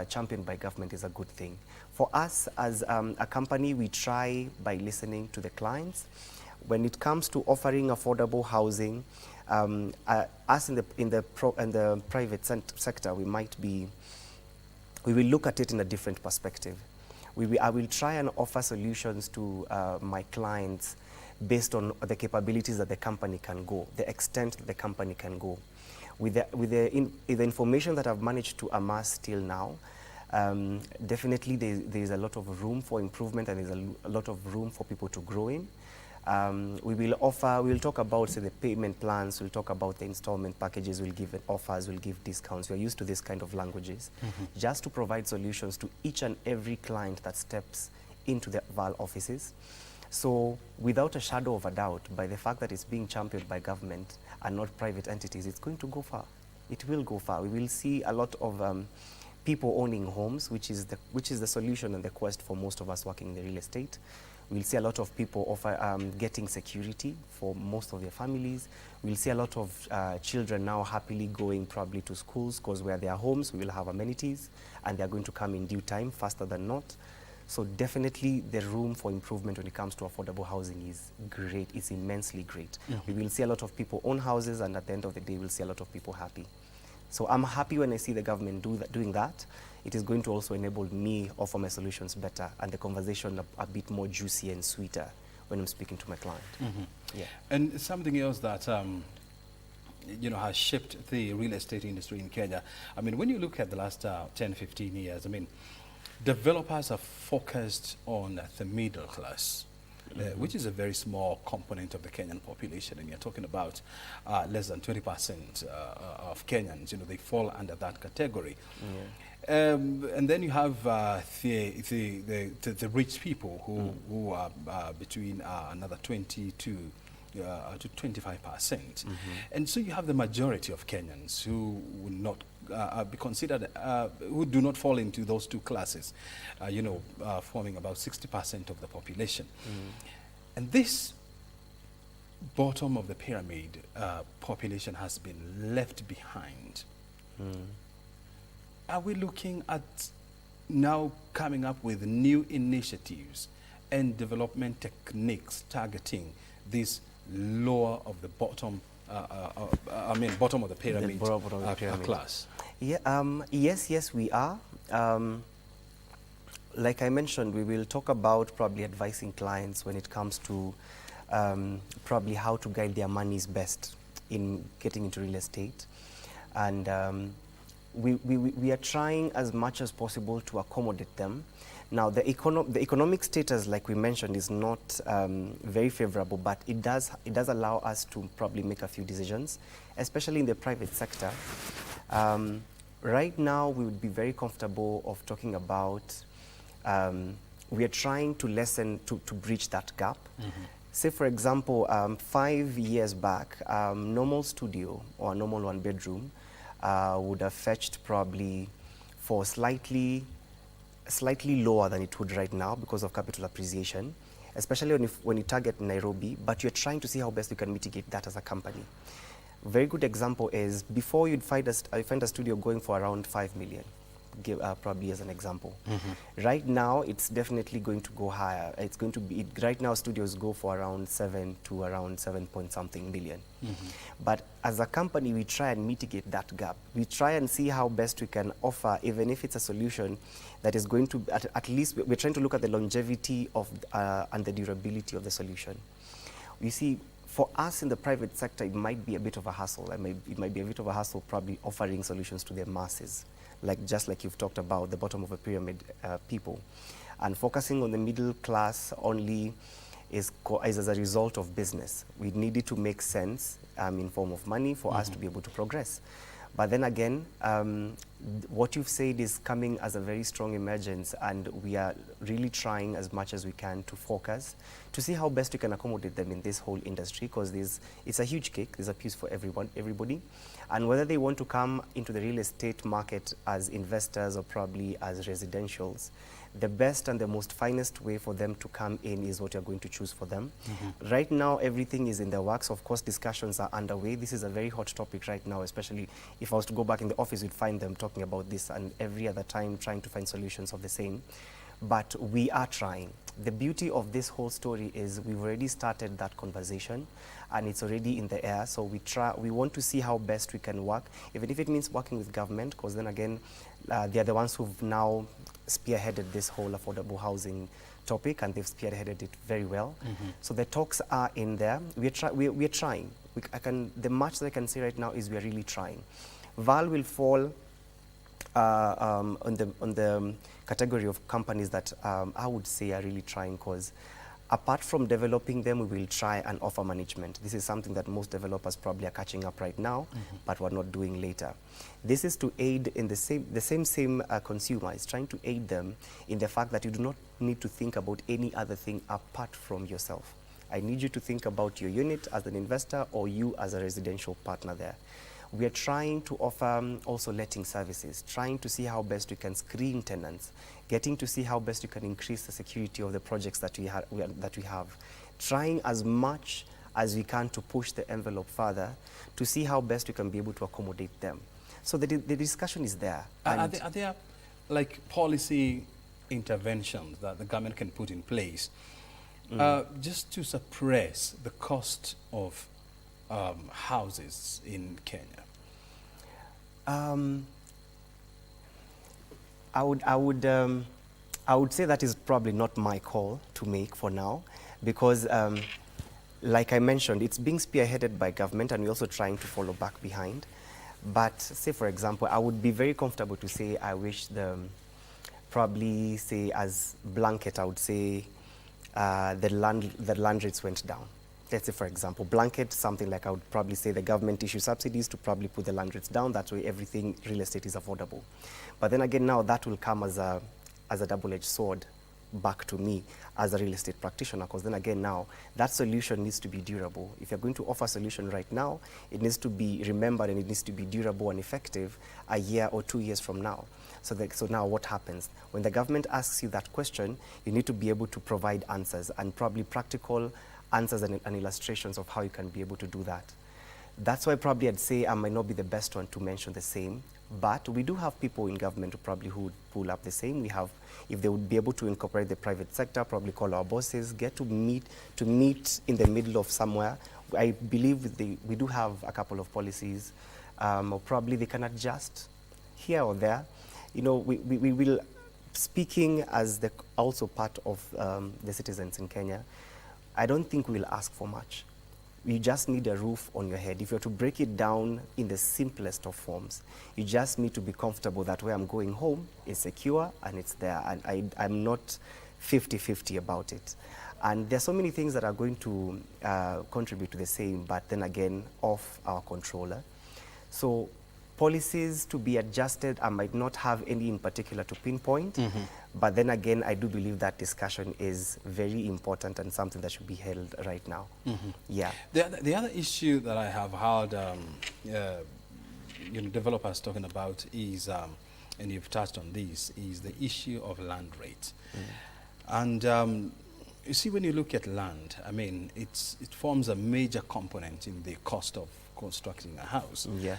championed by government is a good thing. For us as a company, we try by listening to the clients. When it comes to offering affordable housing, us in the private sector, we will look at it in a different perspective. I will try and offer solutions to my clients based on the capabilities that the company can go, the extent that the company can go. With the information that I've managed to amass till now, definitely there's a lot of room for improvement, and there's a lot of room for people to grow in. We'll talk about, say, the payment plans, we'll talk about the installment packages, we'll give offers, we'll give discounts. We're used to this kind of languages, just to provide solutions to each and every client that steps into the VAL offices. So without a shadow of a doubt, by the fact that it's being championed by government and not private entities, it's going to go far. it will go far. We will see a lot of people owning homes, which is the solution and the quest for most of us working in the real estate. We'll see a lot of people getting security for most of their families. We'll see a lot of children now happily going probably to schools, because where they are homes, we will have amenities, and they're going to come in due time, faster than not. So definitely the room for improvement when it comes to affordable housing is great. It's immensely great. We will see a lot of people own houses, and at the end of the day, we'll see a lot of people happy. So I'm happy when I see the government doing that. It is going to also enable me offer my solutions better, and the conversation a bit more juicy and sweeter when I'm speaking to my client. Yeah. And something else that has shaped the real estate industry in Kenya. I mean, when you look at the last 10, 15 years, I mean, developers have focused on the middle class, which is a very small component of the Kenyan population, and you're talking about less than 20% of Kenyans. They fall under that category. Yeah. And then you have the rich people who are between another 20 to 25%. And so you have the majority of Kenyans who will not be considered, who do not fall into those two classes, forming about 60% of the population. And this bottom of the pyramid population has been left behind. Are we looking at now coming up with new initiatives and development techniques targeting this lower of the bottom, bottom of the pyramid, class? Yeah, yes, we are. Like I mentioned, we will talk about probably advising clients when it comes to probably how to guide their monies best in getting into real estate. And we are trying as much as possible to accommodate them. Now, the economic status, like we mentioned, is not very favorable, but it does allow us to probably make a few decisions, especially in the private sector. Right now, we would be very comfortable of talking about, we are trying to to bridge that gap. Say, for example, 5 years back, normal studio or a normal one-bedroom would have fetched probably for slightly lower than it would right now because of capital appreciation, especially when you target Nairobi, but you're trying to see how best you can mitigate that as a company. A very good example is before you'd find a studio going for around 5 million, probably as an example. Right now, it's definitely going to go higher. It's going to be, right now studios go for around 7 to around 7-point-something million. But as a company, we try and mitigate that gap. We try and see how best we can offer, even if it's a solution that is going to, at least we're trying to look at the longevity of and the durability of the solution. You see, for us in the private sector, it might be a bit of a hassle. It might be a bit of a hassle probably offering solutions to the masses, just like you've talked about, the bottom of a pyramid people. And focusing on the middle class only is as a result of business. We need it to make sense in form of money for us to be able to progress. But then again, what you've said is coming as a very strong emergence, and we are really trying as much as we can to focus, to see how best we can accommodate them in this whole industry, because it's a huge cake. There's a piece for everybody. And whether they want to come into the real estate market as investors or probably as residentials, the best and the most finest way for them to come in is what you're going to choose for them. Right now, everything is in the works. Of course, discussions are underway. This is a very hot topic right now, especially if I was to go back in the office, we'd find them talking about this, and every other time trying to find solutions of the same. But we are trying. The beauty of this whole story is we've already started that conversation, and it's already in the air. So we want to see how best we can work, even if it means working with government, because then again, they're the ones who've now spearheaded this whole affordable housing topic, and they've spearheaded it very well. So the talks are in there. We're trying. The much that I can say right now is we're really trying. Val will fall on the category of companies that I would say are really trying, because apart from developing them, we will try and offer management. This is something that most developers probably are catching up right now, but we're not doing later. This is to aid in the same consumer. It's trying to aid them in the fact that you do not need to think about any other thing apart from yourself. I need you to think about your unit as an investor or you as a residential partner there. We are trying to offer also letting services, trying to see how best we can screen tenants, getting to see how best we can increase the security of the projects that we have, trying as much as we can to push the envelope further to see how best we can be able to accommodate them. So the discussion is there. Are there like policy interventions that the government can put in place just to suppress the cost of houses in Kenya? I would say that is probably not my call to make for now, because like I mentioned, it's being spearheaded by government and we're also trying to follow back behind. But say, for example, I would be very comfortable to say I wish probably say as blanket, I would say the land rates went down. Let's say, for example, blanket, something like I would probably say the government issue subsidies to probably put the land rates down. That way everything, real estate is affordable. But then again, now that will come as a double-edged sword back to me as a real estate practitioner, because then again now that solution needs to be durable. If you're going to offer a solution right now, it needs to be remembered and it needs to be durable and effective a year or 2 years from now. So now what happens? When the government asks you that question, you need to be able to provide answers, and probably practical answers and illustrations of how you can be able to do that. That's why probably I'd say I might not be the best one to mention the same, but we do have people in government who would pull up the same. We have, if they would be able to incorporate the private sector, probably call our bosses, get to meet in the middle of somewhere. I believe we do have a couple of policies, or probably they can adjust here or there. You know, we will, speaking as also part of the citizens in Kenya, I don't think we'll ask for much. You just need a roof on your head. If you're to break it down in the simplest of forms, you just need to be comfortable that where I'm going home is secure and it's there. And I'm not 50-50 about it. And there's so many things that are going to contribute to the same, but then again, off our controller. So policies to be adjusted, I might not have any in particular to pinpoint, but then again, I do believe that discussion is very important and something that should be held right now. Yeah. The other issue that I have heard developers talking about is, and you've touched on this, is the issue of land rate. And you see, when you look at land, I mean, it forms a major component in the cost of constructing a house. Yeah.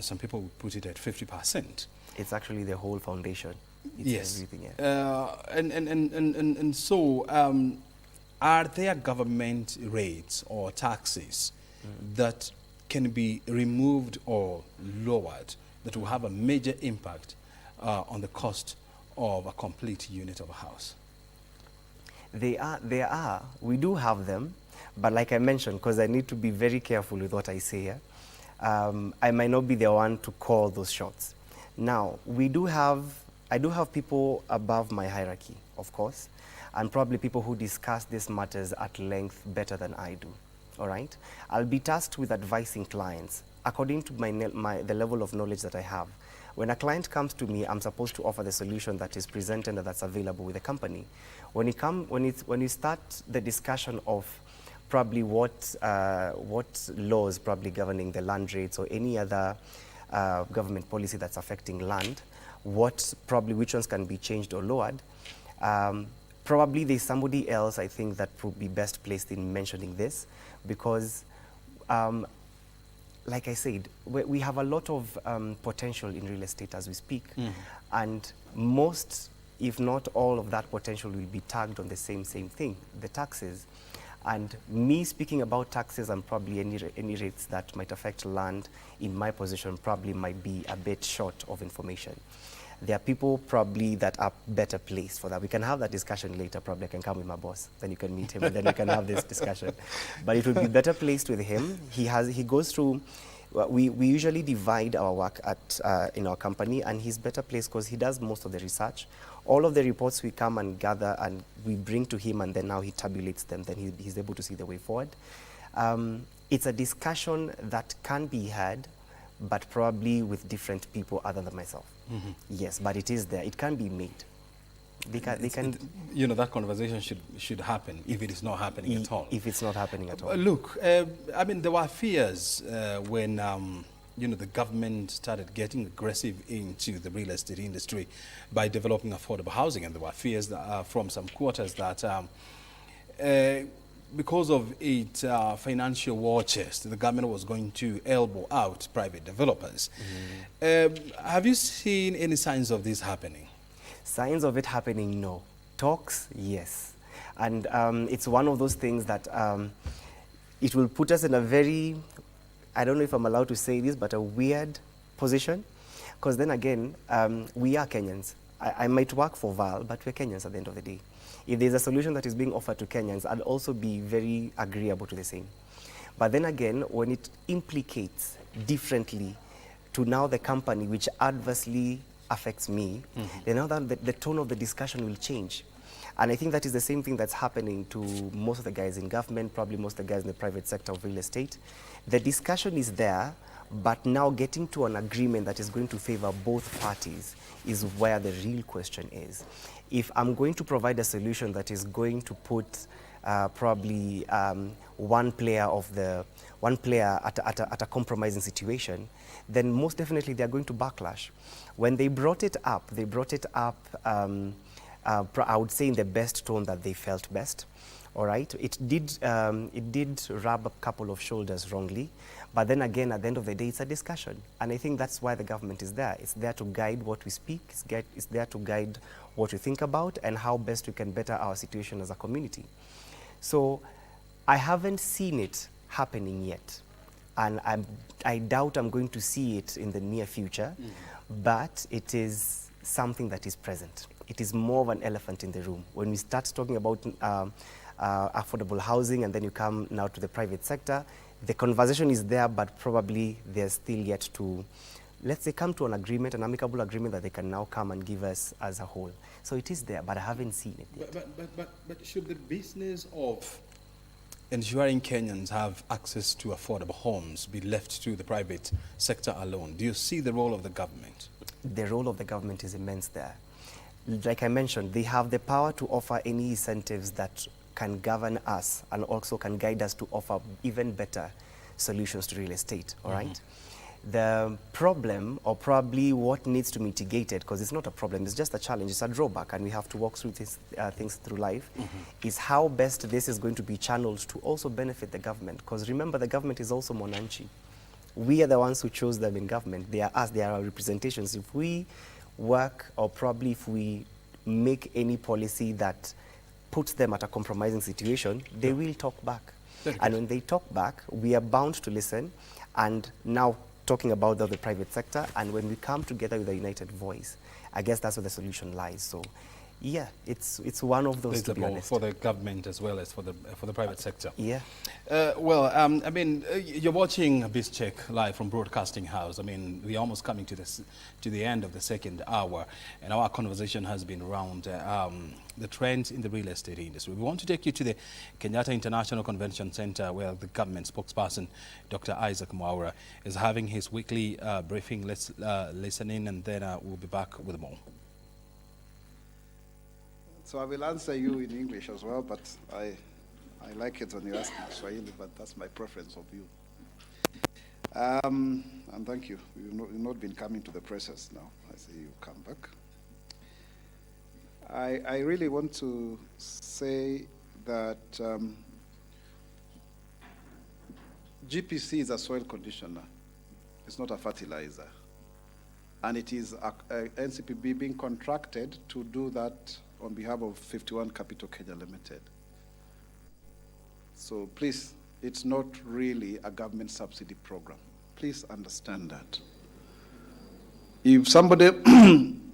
Some people would put it at 50%. It's actually the whole foundation. It's yes. Everything, yeah. And so, are there government rates or taxes that can be removed or lowered that will have a major impact on the cost of a complete unit of a house? There are. We do have them, but like I mentioned, because I need to be very careful with what I say here, I might not be the one to call those shots. Now, I do have people above my hierarchy, of course, and probably people who discuss these matters at length better than I do, all right? I'll be tasked with advising clients according to the level of knowledge that I have. When a client comes to me, I'm supposed to offer the solution that is presented and that's available with the company. When you start the discussion of probably what laws probably governing the land rates or any other government policy that's affecting land, which ones can be changed or lowered, probably there's somebody else I think that would be best placed in mentioning this, because like I said, we have a lot of potential in real estate as we speak, and most, if not all of that potential will be tagged on the same thing, the taxes. And me speaking about taxes and probably any rates that might affect land in my position probably might be a bit short of information. There are people probably that are better placed for that. We can have that discussion later. Probably I can come with my boss, then you can meet him and then we can have this discussion. But it would be better placed with him. He goes through, we usually divide our work in our company, and he's better placed because he does most of the research. All of the reports we come and gather and we bring to him, and then now he tabulates them, then he's able to see the way forward. It's a discussion that can be had, but probably with different people other than myself. Yes, but it is there. It can be made. They can. You know, that conversation should happen if it is not happening at all. If it's not happening at all. Look, I mean, there were fears when the government started getting aggressive into the real estate industry by developing affordable housing, and there were fears that, from some quarters that because of its financial war chest, the government was going to elbow out private developers. Have you seen any signs of this happening? Signs of it happening, no. Talks, yes. And it's one of those things that it will put us in a very, I don't know if I'm allowed to say this, but a weird position. Because then again, we are Kenyans. I might work for Val, but we're Kenyans at the end of the day. If there's a solution that is being offered to Kenyans, I'd also be very agreeable to the same. But then again, when it implicates differently to now the company, which adversely affects me, then now that the tone of the discussion will change. And I think that is the same thing that's happening to most of the guys in government, probably most of the guys in the private sector of real estate. The discussion is there, but now getting to an agreement that is going to favor both parties is where the real question is. If I'm going to provide a solution that is going to put probably one player at a compromising situation, then most definitely they're going to backlash. When they brought it up, I would say in the best tone that they felt best. All right, it did rub a couple of shoulders wrongly, but then again, at the end of the day, it's a discussion, and I think that's why the government is there. It's there to guide what we speak. It's there to guide what we think about and how best we can better our situation as a community. So, I haven't seen it happening yet, and I doubt I'm going to see it in the near future, but it is something that is present. It is more of an elephant in the room. When we start talking about affordable housing and then you come now to the private sector, the conversation is there, but probably they're still yet to, let's say, come to an agreement, an amicable agreement that they can now come and give us as a whole. So it is there, but I haven't seen it yet. But should the business of ensuring Kenyans have access to affordable homes be left to the private sector alone? Do you see the role of the government? The role of the government is immense there. Like I mentioned, they have the power to offer any incentives that can govern us and also can guide us to offer even better solutions to real estate, all right? The problem, or probably what needs to mitigate it, because it's not a problem, it's just a challenge, it's a drawback, and we have to walk through these things through life, is how best this is going to be channeled to also benefit the government. Because remember, the government is also Monanchi. We are the ones who chose them in government. They are us, they are our representations. If we work, or probably if we make any policy that puts them at a compromising situation, they will talk back. And when they talk back, we are bound to listen. And now talking about the private sector, and when we come together with a united voice, I guess that's where the solution lies. So yeah, it's one of those, to be honest. For the government as well as for the private sector. Yeah. I mean, you're watching Biz Check live from Broadcasting House. I mean, we're almost coming to the end of the second hour, and our conversation has been around the trends in the real estate industry. We want to take you to the Kenyatta International Convention Center, where the government spokesperson, Dr. Isaac Mwaura, is having his weekly briefing. Let's listen in, and then we'll be back with more. So I will answer you in English as well, but I like it when you ask me Swahili, but that's my preference of you. And thank you. You've not been coming to the presses now. I see you come back. I really want to say that GPC is a soil conditioner. It's not a fertilizer. And it is NCPB being contracted to do that on behalf of 51 Capital Kenya Limited. So please, it's not really a government subsidy program. Please understand that. If somebody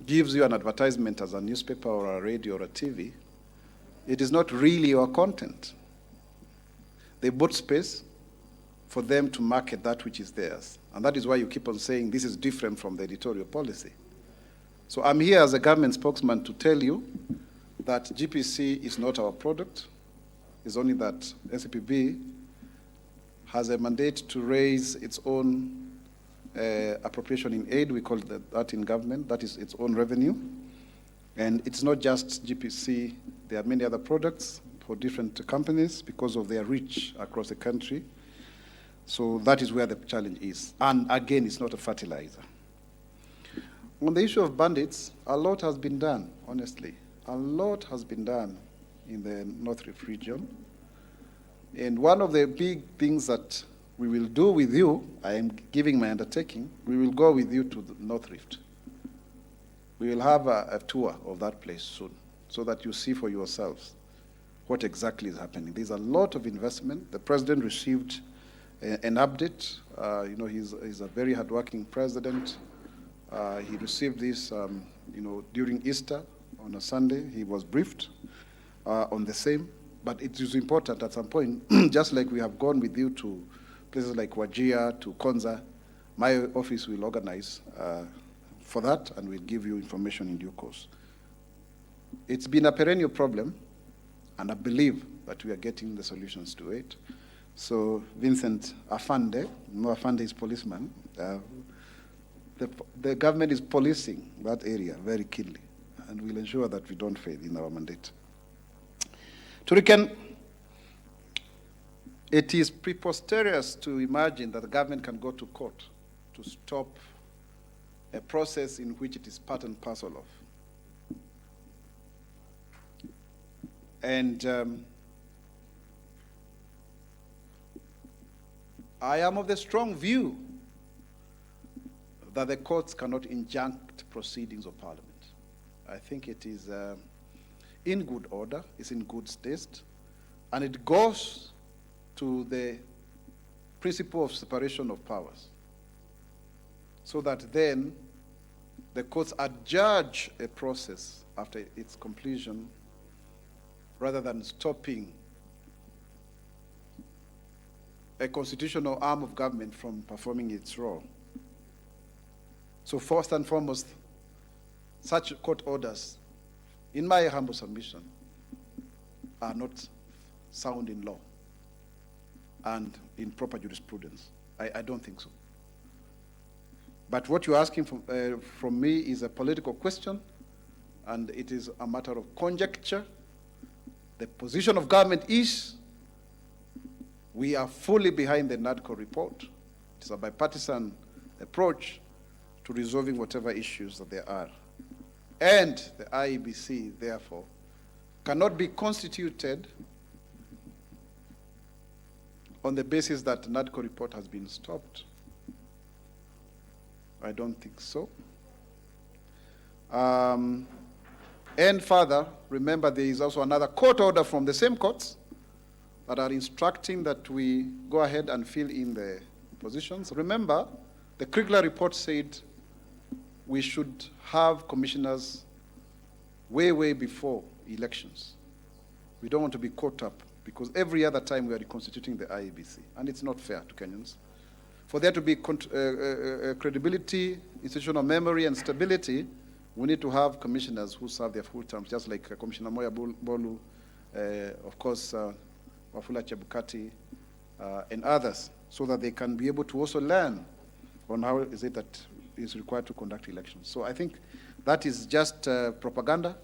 gives you an advertisement as a newspaper or a radio or a TV, it is not really your content. They bought space for them to market that which is theirs. And that is why you keep on saying this is different from the editorial policy. So I'm here as a government spokesman to tell you that GPC is not our product. It's only that NCPB has a mandate to raise its own appropriation in aid. We call that in government. That is its own revenue. And it's not just GPC. There are many other products for different companies because of their reach across the country. So that is where the challenge is. And again, it's not a fertilizer. On the issue of bandits, a lot has been done, honestly. A lot has been done in the North Rift region. And one of the big things that we will do with you, I am giving my undertaking, we will go with you to the North Rift. We will have a tour of that place soon, so that you see for yourselves what exactly is happening. There's a lot of investment. The president received an update. He's a very hardworking president. He received this, during Easter on a Sunday. He was briefed on the same. But it is important at some point, just like we have gone with you to places like Wajir, to Konza, my office will organize for that, and we'll give you information in due course. It's been a perennial problem, and I believe that we are getting the solutions to it. So Vincent Afande, no, Afande is policeman, the government is policing that area very keenly, and we'll ensure that we don't fail in our mandate. Turikan, it is preposterous to imagine that the government can go to court to stop a process in which it is part and parcel of. And I am of the strong view that the courts cannot injunct proceedings of Parliament. I think it is in good order, it's in good taste, and it goes to the principle of separation of powers, so that then the courts adjudge a process after its completion rather than stopping a constitutional arm of government from performing its role. So first and foremost, such court orders, in my humble submission, are not sound in law and in proper jurisprudence. I don't think so. But what you're asking from me is a political question, and it is a matter of conjecture. The position of government is we are fully behind the NADCO report. It's a bipartisan approach to resolving whatever issues that there are. And the IEBC, therefore, cannot be constituted on the basis that the NADCO report has been stopped. I don't think so. And further, remember there is also another court order from the same courts that are instructing that we go ahead and fill in the positions. Remember, the Kriegler report said we should have commissioners way before elections. We don't want to be caught up, because every other time we are reconstituting the IEBC, and it's not fair to Kenyans. For there to be credibility, institutional memory, and stability, we need to have commissioners who serve their full terms, just like Commissioner Moya Bolu, of course, Wafula Chebukati, and others, so that they can be able to also learn on how is it that is required to conduct elections. So I think that is just propaganda.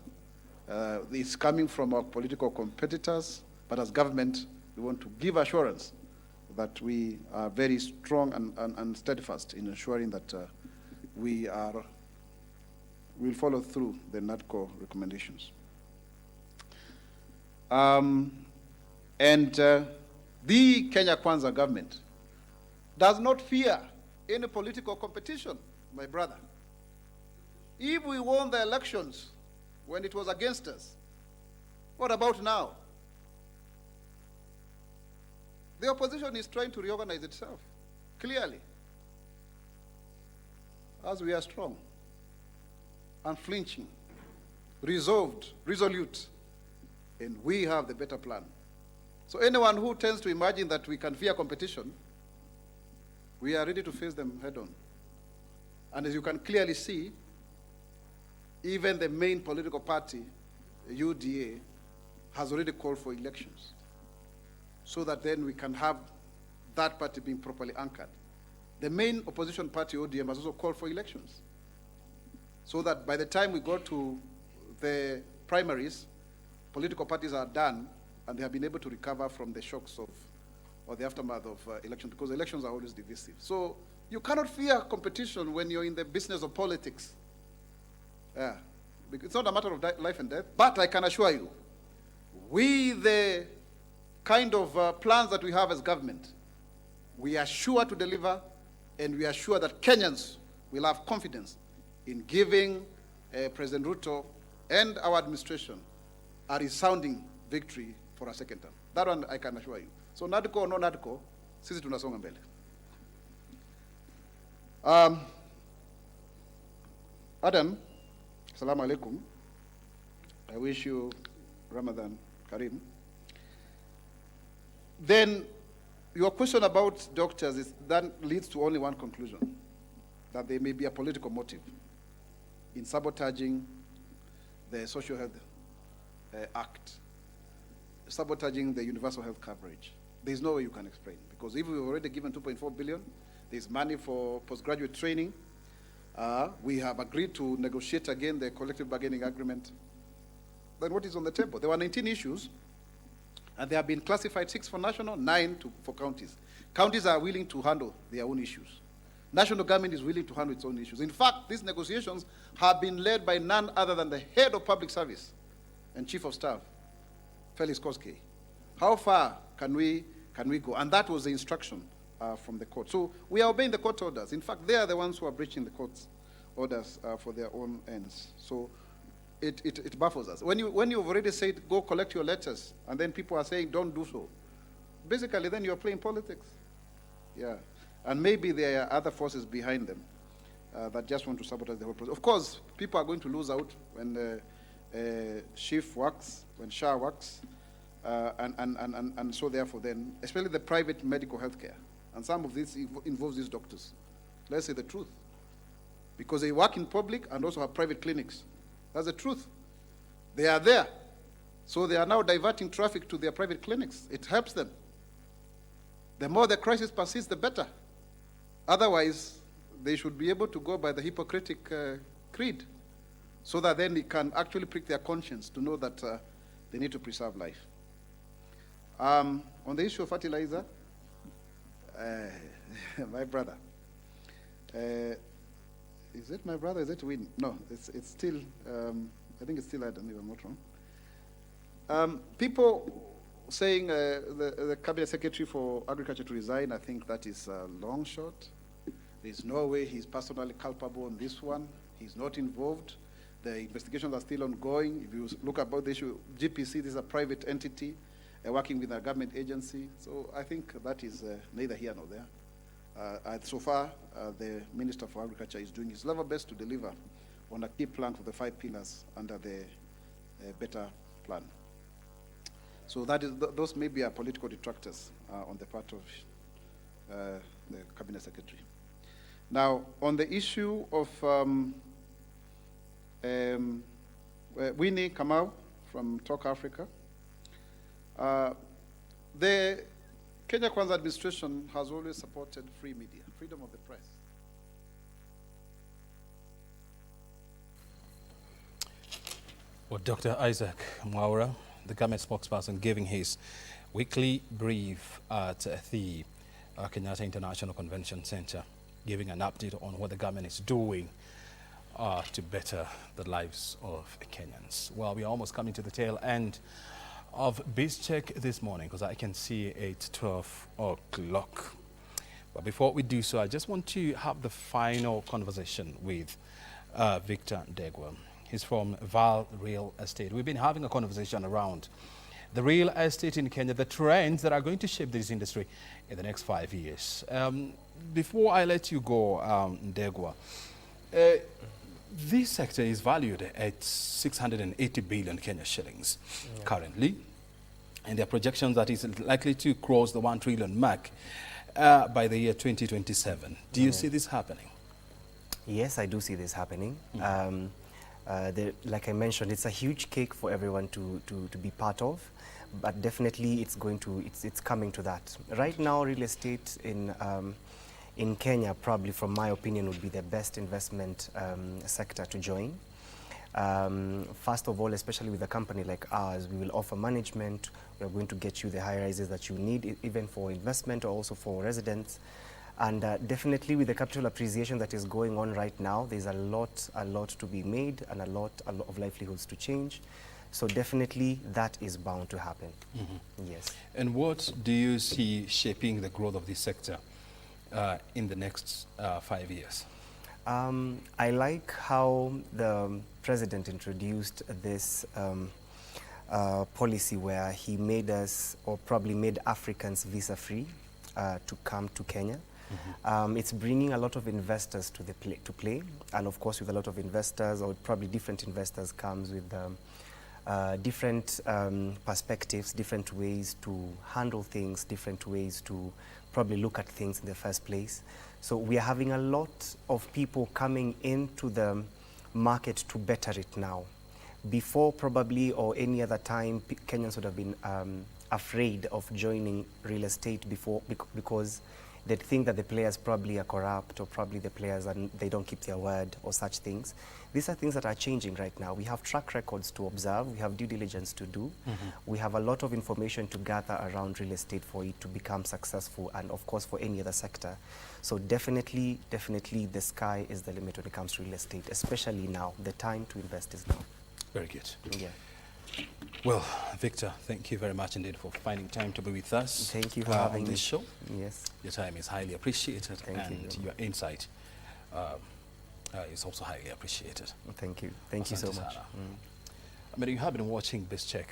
It's coming from our political competitors, but as government, we want to give assurance that we are very strong and steadfast in ensuring that we'll follow through the NADCO recommendations. The Kenya Kwanza government does not fear any political competition, my brother. If we won the elections when it was against us, what about now? The opposition is trying to reorganize itself, clearly, as we are strong, unflinching, resolved, resolute, and we have the better plan. So anyone who tends to imagine that we can fear competition, we are ready to face them head on. And as you can clearly see, even the main political party, UDA, has already called for elections, so that then we can have that party being properly anchored. The main opposition party, ODM, has also called for elections, so that by the time we go to the primaries, political parties are done, and they have been able to recover from the shocks or the aftermath of elections, because elections are always divisive. So you cannot fear competition when you're in the business of politics. Yeah. It's not a matter of life and death, but I can assure you, with the kind of plans that we have as government, we are sure to deliver, and we are sure that Kenyans will have confidence in giving President Ruto and our administration a resounding victory for a second term. That one I can assure you. So NADCO or no NADCO, sisi tunasonga mbele. Adam, assalamu alaikum. I wish you Ramadan Kareem. Then your question about doctors that leads to only one conclusion, that there may be a political motive in sabotaging the Social Health Act, sabotaging the universal health coverage. There's no way you can explain, because if we've already given 2.4 billion, there's money for postgraduate training. We have agreed to negotiate again the collective bargaining agreement. Then what is on the table? There were 19 issues, and they have been classified 6 for national, 9 for counties. Counties are willing to handle their own issues. National government is willing to handle its own issues. In fact, these negotiations have been led by none other than the head of public service and chief of staff, Felix Koskei. How far can we go? And that was the instruction from the court. So we are obeying the court orders. In fact, they are the ones who are breaching the court's orders for their own ends. So it baffles us. When you've already said, go collect your letters, and then people are saying, don't do so, basically then you're playing politics. Yeah. And maybe there are other forces behind them that just want to sabotage the whole process. Of course, people are going to lose out when SHIF works, when SHA works, and so therefore then, especially the private medical health care, and some of this involves these doctors. Let's say the truth. Because they work in public and also have private clinics. That's the truth. They are there. So they are now diverting traffic to their private clinics. It helps them. The more the crisis persists, the better. Otherwise, they should be able to go by the Hippocratic creed, so that then it can actually prick their conscience to know that they need to preserve life. On the issue of fertilizer, my brother, is it my brother? Is it Win? No, it's still, I think it's still Adam, if I'm not wrong. People saying the Cabinet Secretary for Agriculture to resign, I think that is a long shot. There's no way he's personally culpable on this one. He's not involved. The investigations are still ongoing. If you look about the issue, GPC, this is a private entity working with a government agency. So I think that is neither here nor there. So far, the Minister for Agriculture is doing his level best to deliver on a key plan for the 5 pillars under the better plan. So that is those maybe are political detractors on the part of the Cabinet Secretary. Now, on the issue of Winnie Kamau from Talk Africa, the Kenya Kwanza administration has always supported free media, freedom of the press. Well, Dr. Isaac Mwaura, the government spokesperson, giving his weekly brief at the Kenyatta International Convention Center, giving an update on what the government is doing to better the lives of Kenyans. Well, we are almost coming to the tail end of Biz Check this morning, because I can see it's 12 o'clock. But before we do so, I just want to have the final conversation with Victor Ndegwa. He's from Val Real Estate. We've been having a conversation around the real estate in Kenya, the trends that are going to shape this industry in the next 5 years. Before I let you go, Ndegwa, this sector is valued at 680 billion Kenya shillings currently, and there are projections that it's likely to cross the 1 trillion mark by the year 2027. Do you see this happening? Yes, I do see this happening. Like I mentioned, it's a huge cake for everyone to be part of, but definitely it's coming to that. Right now, real estate in Kenya, probably from my opinion, would be the best investment sector to join. First of all, especially with a company like ours, we will offer management. We are going to get you the high rises that you need, even for investment or also for residents. And definitely with the capital appreciation that is going on right now, there's a lot to be made and a lot of livelihoods to change. So definitely that is bound to happen. Yes. And what do you see shaping the growth of this sector in the next 5 years? I like how the president introduced this policy where he made us, or probably made Africans visa-free to come to Kenya. It's bringing a lot of investors to play, and of course with a lot of investors, or probably different investors, comes with different perspectives, different ways to handle things, different ways to probably look at things in the first place. So we are having a lot of people coming into the market to better it now. Before probably, or any other time, Kenyans would have been afraid of joining real estate before because they think that the players probably are corrupt, or probably the players they don't keep their word, or such things. These are things that are changing right now. We have track records to observe, we have due diligence to do, we have a lot of information to gather around real estate for it to become successful, and of course for any other sector. So definitely the sky is the limit when it comes to real estate, especially now. The time to invest is now. Very good. Yeah. Well, Victor, thank you very much indeed for finding time to be with us. Thank you for having on this me. show. Yes. Your time is highly appreciated, Thank you. your insight is also highly appreciated. Thank you. Thank you so Asante much. sana. I mean, you have been watching this check,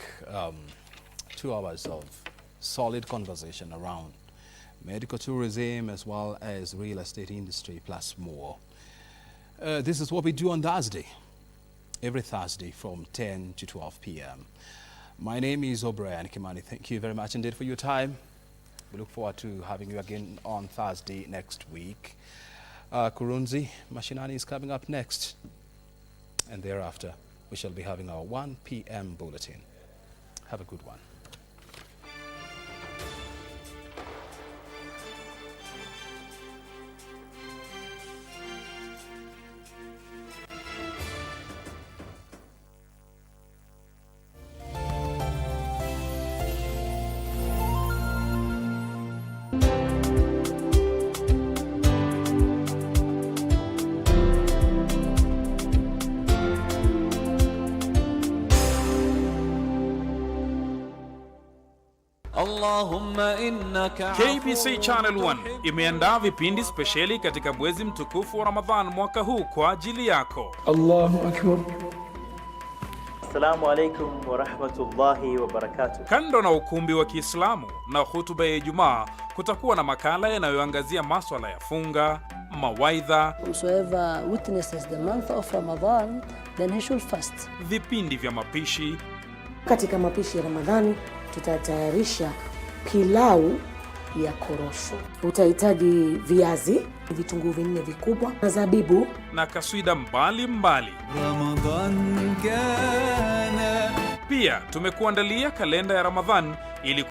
2 hours of solid conversation around medical tourism as well as real estate industry, plus more. This is what we do on Thursday. Every Thursday from 10 to 12 p.m. My name is O'Brien Kimani. Thank you very much indeed for your time. We look forward to having you again on Thursday next week. Kurunzi Mashinani is coming up next. And thereafter, we shall be having our 1 p.m. bulletin. Have a good one. KBC Channel 1 imeandaa vipindi spesheli katika mwezi mtukufu wa Ramadhan mwaka huu kwa ajili yako. Allahu Akbar. Assalamu alaikum wa rahmatullahi wa barakatuh. Kando na ukumbi wa Kiislamu na hutuba ya Ijumaa, kutakuwa na makala yanayoangazia masuala ya funga, mawaidha, whosoever witnesses the month of Ramadan, then he should fast. Vipindi vya mapishi. Katika mapishi ya Ramadhani tutatayarisha pilau ya korosho. Utahitaji viazi, vitunguu vinne vikubwa na zabibu, na kaswida mbalimbali. Pia tumekuandalia kalenda ya Ramadhan ili